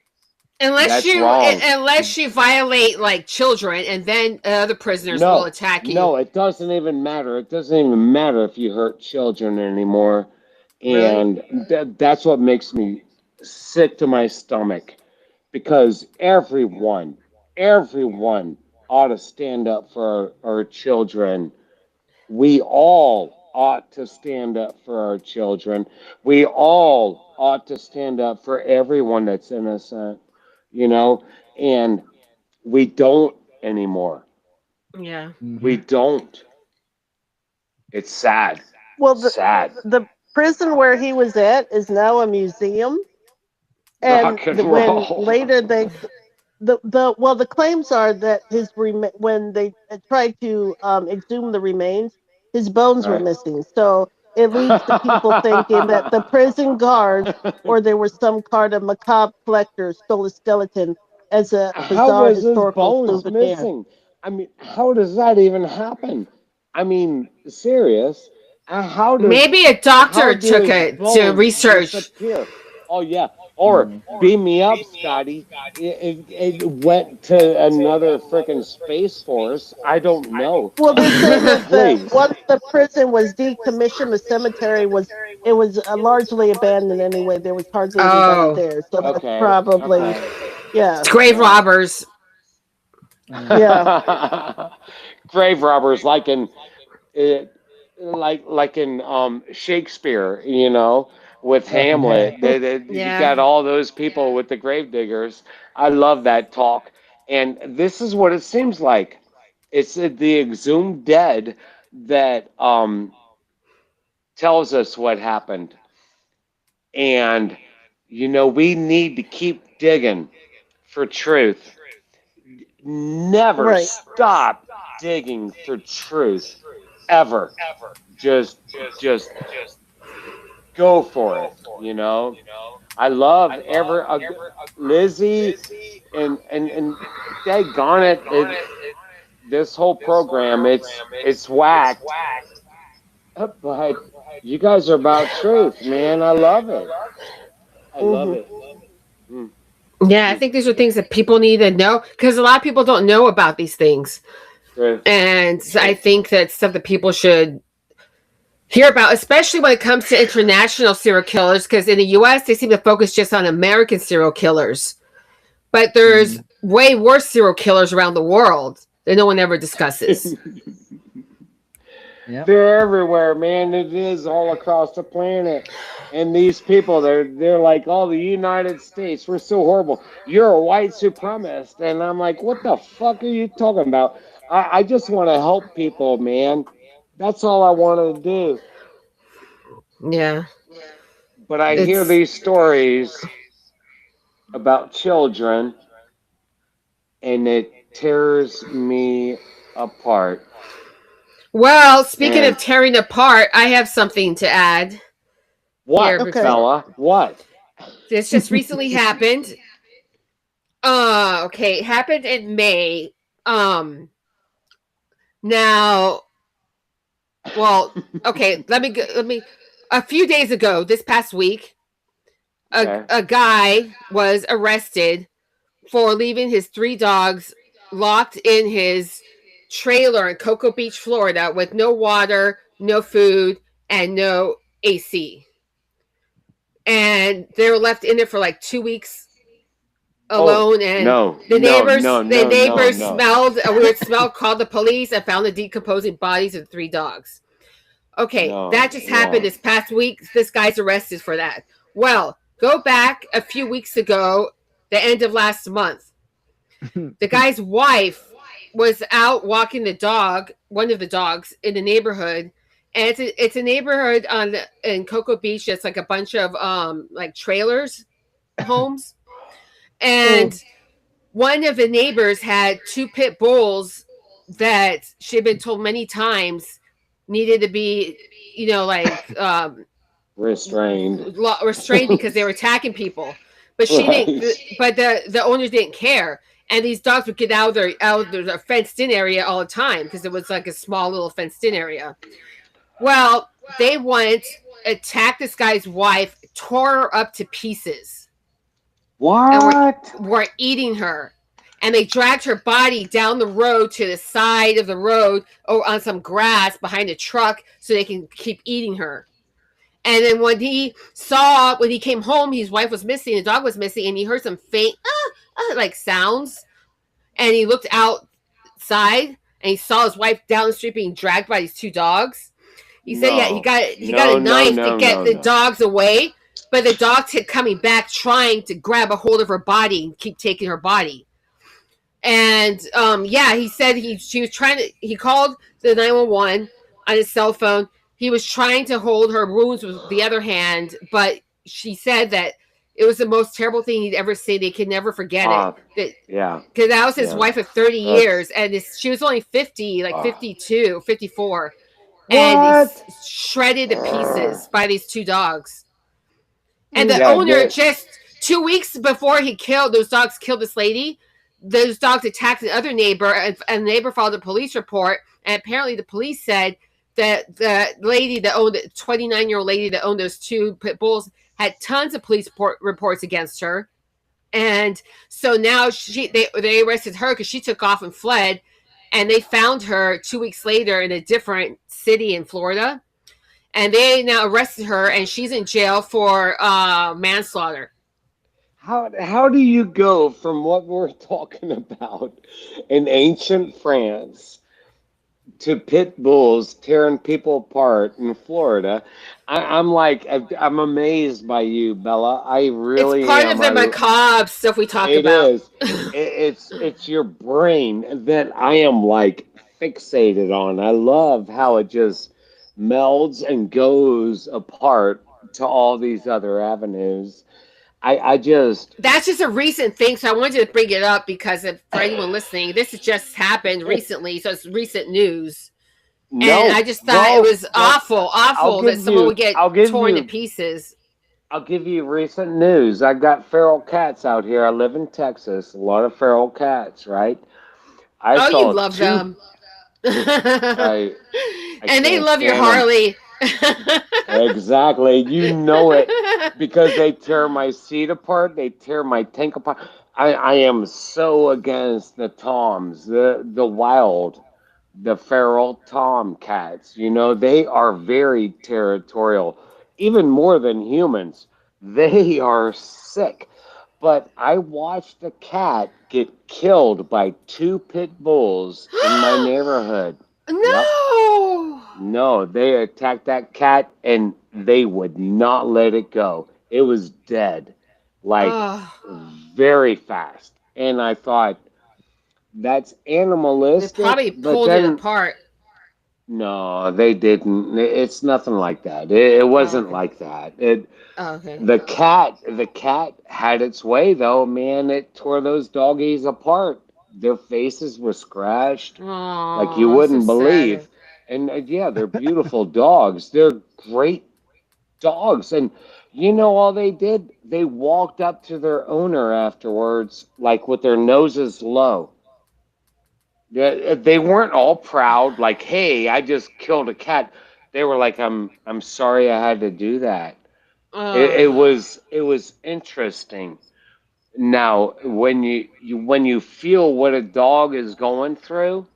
A: That's wrong.
B: Unless you violate like children, and then other prisoners will
A: No,
B: attack you.
A: no, it doesn't even matter. It doesn't even matter if you hurt children anymore.
D: Really?
A: And that's what makes me sick to my stomach because everyone ought to stand up for our children. We all ought to stand up for our children. We all ought to stand up for everyone that's innocent, you know, and we don't anymore.
B: Yeah.
A: We don't. It's sad.
D: Well,
A: Sad.
D: the prison where he was at is now a museum, and
A: Rock and
D: when
A: roll.
D: later the claims are that when they tried to exhume the remains, his bones were
A: Right.
D: missing. So it leads to people thinking that the prison guards or there was some kind of macabre collector stole a skeleton as a
A: How
D: bizarre
A: was his
D: historical
A: bones
D: souvenir.
A: missing? I mean, how does that even happen? I mean, serious. How does
B: Maybe a
A: how
B: doctor
A: do
B: took
A: his
B: it to
A: bones
B: research.
A: disappear? Oh yeah. Or beam me up, Scotty. It went to another freaking space force. I don't know.
D: Well, they're saying that
A: Please.
D: once the prison was decommissioned, the cemetery was largely abandoned anyway. There was hardly anybody
B: Oh,
D: there, so that's
A: Okay.
D: probably
A: Okay.
D: yeah,
B: it's grave
A: Yeah.
B: robbers.
D: yeah.
A: Grave robbers, like in it, like in Shakespeare, with
C: Yeah.
A: Hamlet. You
B: Yeah.
A: got all those people with the grave diggers. I love that talk, and this is what it seems like. It's the exhumed dead that tells us what happened, and we need to keep digging for truth. Never
D: Right.
A: stop digging for truth ever. Just go for it. I love Lizzie and daggone it, this whole program it's whacked, but you guys are about truth, man. I love it. I love
D: Hmm.
A: it. Mm,
B: Yeah, I
A: mm,
B: think these are things that people need to know because a lot of people don't know about these things.
A: truth.
B: And I think that's stuff that people should hear about, especially when it comes to international serial killers, because in the US, they seem to focus just on American serial killers. But there's way worse serial killers around the world that no one ever discusses.
C: Yep.
A: They're everywhere, man. It is all across the planet. And these people, they're like, oh, the United States, we're so horrible. You're a white supremacist. And I'm like, what the fuck are you talking about? I just want to help people, man. That's all I want to do.
B: Yeah.
A: But I hear
B: It's
A: these stories about children, and it tears me apart.
B: well, speaking
A: And
B: of tearing apart, I have something to add here.
A: what,
D: Okay.
A: fella? What?
B: This just recently happened. Okay, it happened in May. Now, well, okay, let me a few days ago, this past week,
A: Okay.
B: a guy was arrested for leaving his 3 dogs locked in his trailer in Cocoa Beach, Florida, with no water, no food, and no AC. And they were left in it for like 2 weeks alone. And
A: No,
B: the
A: no,
B: neighbors,
A: no,
B: the
A: no, no,
B: neighbors
A: no.
B: smelled a weird smell, called the police, and found the decomposing bodies of the 3 dogs. Okay,
A: No,
B: that just happened
A: yeah.
B: this past week. This guy's arrested for that. Well, Go back a few weeks ago, the end of last month. The guy's wife was out walking the dog, one of the dogs, in the neighborhood. And it's a neighborhood in Cocoa Beach that's like a bunch of like trailers, homes. And one of the neighbors had 2 pit bulls that she had been told many times needed to be, like
A: restrained
B: because they were attacking people. But she didn't. But the owners didn't care, and these dogs would get out of their fenced in area all the time because it was like a small little fenced in area. Well, they went, attacked this guy's wife, tore her up to pieces.
A: What?
B: And were eating her. And they dragged her body down the road to the side of the road or on some grass behind a truck so they can keep eating her. And then when he came home, his wife was missing, the dog was missing, and he heard some faint like sounds. And he looked outside and he saw his wife down the street being dragged by these 2 dogs. He said, he got a knife to get the dogs away, but the dogs kept coming back trying to grab a hold of her body and keep taking her body. And he said he called the 911 on his cell phone. He was trying to hold her wounds with the other hand, but she said that it was the most terrible thing he'd ever seen. He could never forget it. Because that was his wife of 30 years, and she was only 50, like 52, 54. And he's shredded to pieces by these 2 dogs. And the owner, just 2 weeks before those dogs killed this lady, those dogs attacked the other neighbor, and the neighbor filed a police report. And apparently the police said that the lady that owned the 29-year-old lady that owned those 2 pit bulls had tons of police reports against her. And so now they arrested her because she took off and fled. And they found her 2 weeks later in a different city in Florida. And they now arrested her, and she's in jail for manslaughter.
A: How do you go from what we're talking about in ancient France to pit bulls tearing people apart in Florida? I'm amazed by you, Bella. I really
B: am. It's part
A: am.
B: of the macabre stuff we talk about.
A: It is. It's your brain that I am like fixated on. I love how it just melds and goes apart to all these other avenues.
B: That's just a recent thing, so I wanted to bring it up because for anyone listening, this has just happened recently, so it's recent news. And I just thought it was awful that someone would get torn to pieces.
A: I'll give you recent news. I've got feral cats out here. I live in Texas. A lot of feral cats, right?
B: You love them.
A: I
B: and they love your Harley.
A: Exactly. You know it. Because they tear my seat apart. They tear my tank apart. I am so against the toms, the feral tomcats. They are very territorial. Even more than humans. They are sick. But I watched a cat get killed by 2 pit bulls in my neighborhood.
B: No!
A: Yep. No, they attacked that cat and they would not let it go. It was dead. Very fast. And I thought, that's animalistic.
B: They probably pulled it apart.
A: No, they didn't. It's nothing like that. It wasn't like that.
B: Okay.
A: The cat had its way though, man. It tore those doggies apart. Their faces were scratched like you wouldn't believe.
B: Sad.
A: And they're beautiful dogs. They're great dogs. And all they did? They walked up to their owner afterwards, like with their noses low. They weren't all proud, like, hey, I just killed a cat. They were like, I'm sorry I had to do that. It was interesting. Now, when you feel what a dog is going through,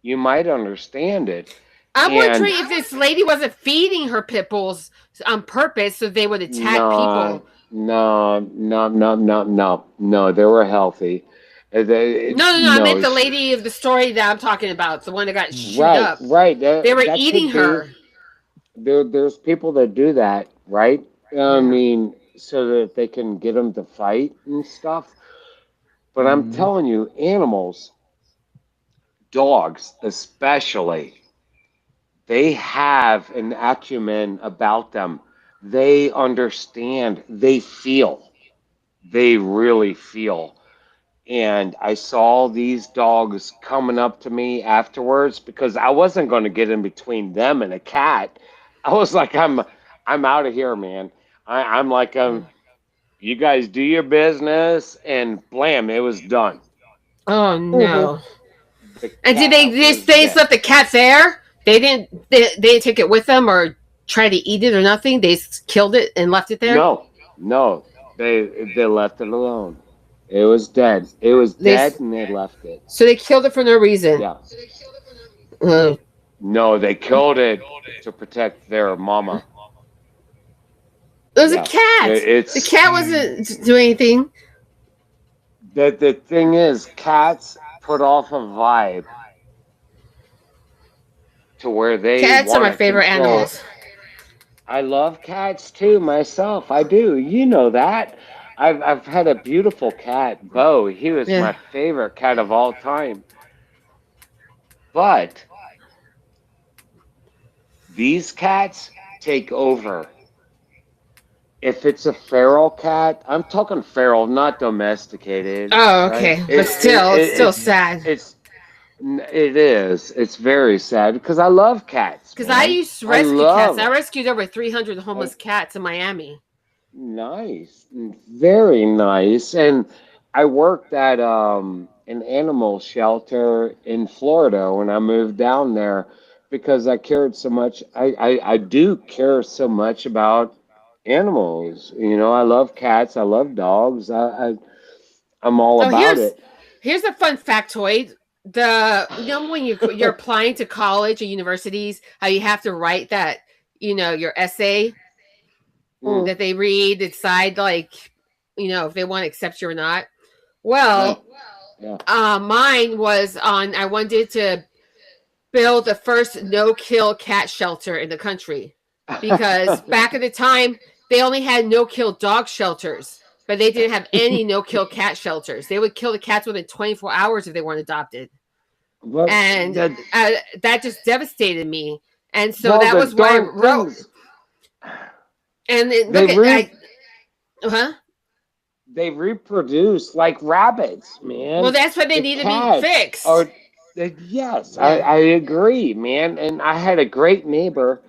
A: you might understand it.
B: I'm wondering if this lady wasn't feeding her pit bulls on purpose so they would attack people.
A: No, they were healthy.
B: No, I meant the lady of the story that I'm talking about, the one that got shot up.
A: Right.
B: They were eating her.
A: There's people that do that, right? I mean, so that they can get them to fight and stuff. But I'm
C: Mm.
A: telling you, animals, dogs especially, they have an acumen about them. They understand, they feel, they really feel. And I saw these dogs coming up to me afterwards because I wasn't going to get in between them and a cat. I was like, I'm out of here, man. I'm like, you guys do your business, and blam, it was done.
B: Oh
D: Mm-hmm.
B: no!
A: The
B: And did
A: cat was
B: they just
A: dead.
B: left the cat there? They didn't take it with them or try to eat it or nothing. They killed it and left it there.
A: No, no, they left it alone. It was dead. It was
B: They
A: dead, and they left it.
B: so they killed it for no reason.
A: Yeah.
B: Uh,
A: No, they killed it to protect their mama.
B: it was a
A: Yeah.
B: cat. The
A: It's
B: cat wasn't doing anything.
A: the thing is, cats put off a vibe to where they
B: Cats are
A: want
B: my
A: to
B: favorite
A: control.
B: animals.
A: I love cats too myself. I do. You know that. I've had a beautiful cat, Bo. He was
B: Yeah.
A: my favorite cat of all time. But these cats take over. If it's a feral cat, I'm talking feral, not domesticated,
B: Oh,
A: right?
B: okay. But still, it's still
A: It's
B: sad.
A: it is. It's very sad because I love cats,
B: Because I
A: man.
B: used to
A: I
B: rescue cats.
A: love
B: I rescued over 300
A: I,
B: homeless cats in Miami.
A: nice, very nice. And I worked at an animal shelter in Florida when I moved down there because I cared so much. I do care so much about animals. You know, I love cats. I love dogs. I'm all
B: Oh,
A: about it.
B: here's a fun factoid. When you're applying to college or universities, how you have to write that your essay
A: Mm,
B: that they read, decide if they want to accept you or not.
A: yeah,
B: Well,
A: yeah.
B: mine was on. I wanted to build the first no-kill cat shelter in the country because back at the time they only had no-kill dog shelters, but they didn't have any no-kill cat shelters. They would kill the cats within 24 hours if they weren't adopted,
A: But
B: and that just devastated me. And so
A: well,
B: that
A: the
B: was what I
A: darn
B: wrote.
A: things
B: And then,
A: they
B: look at
A: re
B: huh?
A: they reproduce like rabbits,
B: Well,
A: man.
B: that's what they
A: The
B: need to be
A: cats
B: fixed.
A: are yes,
B: Yeah.
A: I agree, man. And I had a great neighbor.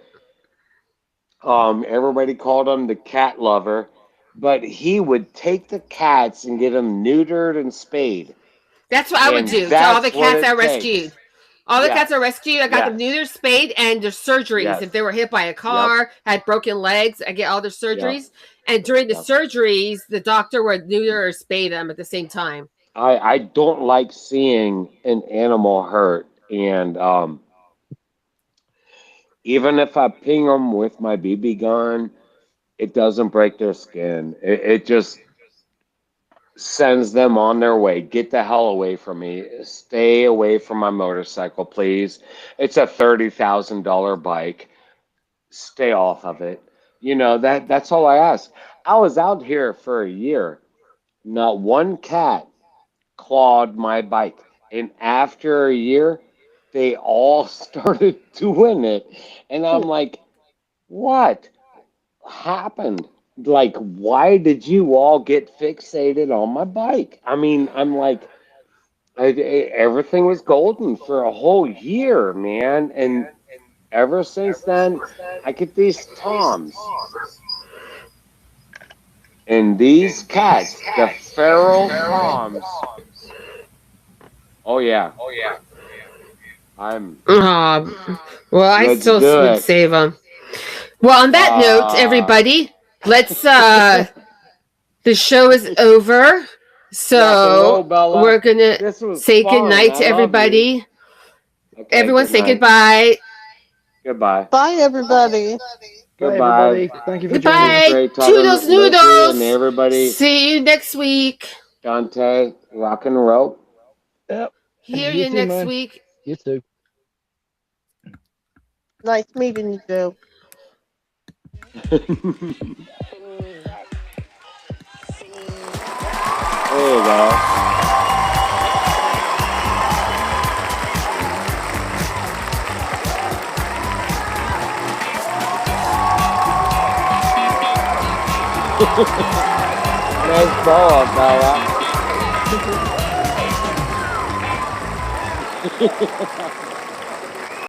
A: Everybody called him the cat lover, but he would take the cats and get them neutered and spayed,
B: That's what I would
A: and
B: do to all the
A: that's what
B: cats I
A: it
B: rescued.
A: takes.
B: All the cats I
A: Yes,
B: rescued, I got them
A: yes,
B: neutered, spayed, and their surgeries. If
A: yes,
B: they were hit by a
A: yep,
B: car, had broken legs, I get all their
A: yep,
B: surgeries. And during the
A: yep.
B: surgeries, the doctor would neuter or spay them at the same time.
A: I don't like seeing an animal hurt, and even if I ping them with my BB gun, it doesn't break their skin. It just sends them on their way. Get the hell away from me. Stay away from my motorcycle, please. It's a $30,000 bike. Stay off of it. You know, that's all I ask. I was out here for a year. Not one cat clawed my bike. And after a year, they all started doing it. And I'm like, what happened? Like, why did you all get fixated on my bike? I mean, I'm like, everything was golden for a whole year, man. And ever since then, I get these toms. And these cats, the feral toms. Oh, yeah. I'm.
B: Well, I
A: Let's
B: still
A: do
B: would
A: it.
B: save them. Well, on that note, everybody, let's. The show is over,
A: Rock and roll,
B: so
A: Bella.
B: we're gonna
A: This was
B: say
A: fun.
B: goodnight
A: I
B: to
A: love you.
B: everybody.
A: Okay,
B: Everyone
A: good
B: say
A: night.
B: goodbye.
A: Goodbye.
D: Bye, everybody.
C: Bye,
A: Goodbye.
C: everybody. Thank you for
A: It
C: joining
A: was
C: us.
B: Goodbye.
A: great talking
B: Toodles
A: with you and
B: noodles.
A: everybody.
B: See you next week.
A: Dante, rock and roll.
C: Yep.
B: Hear
C: You
B: you
C: too,
B: next
C: man.
B: week.
C: You too.
D: Nice meeting you, Joe.
A: There you go. Nice bow, Bella.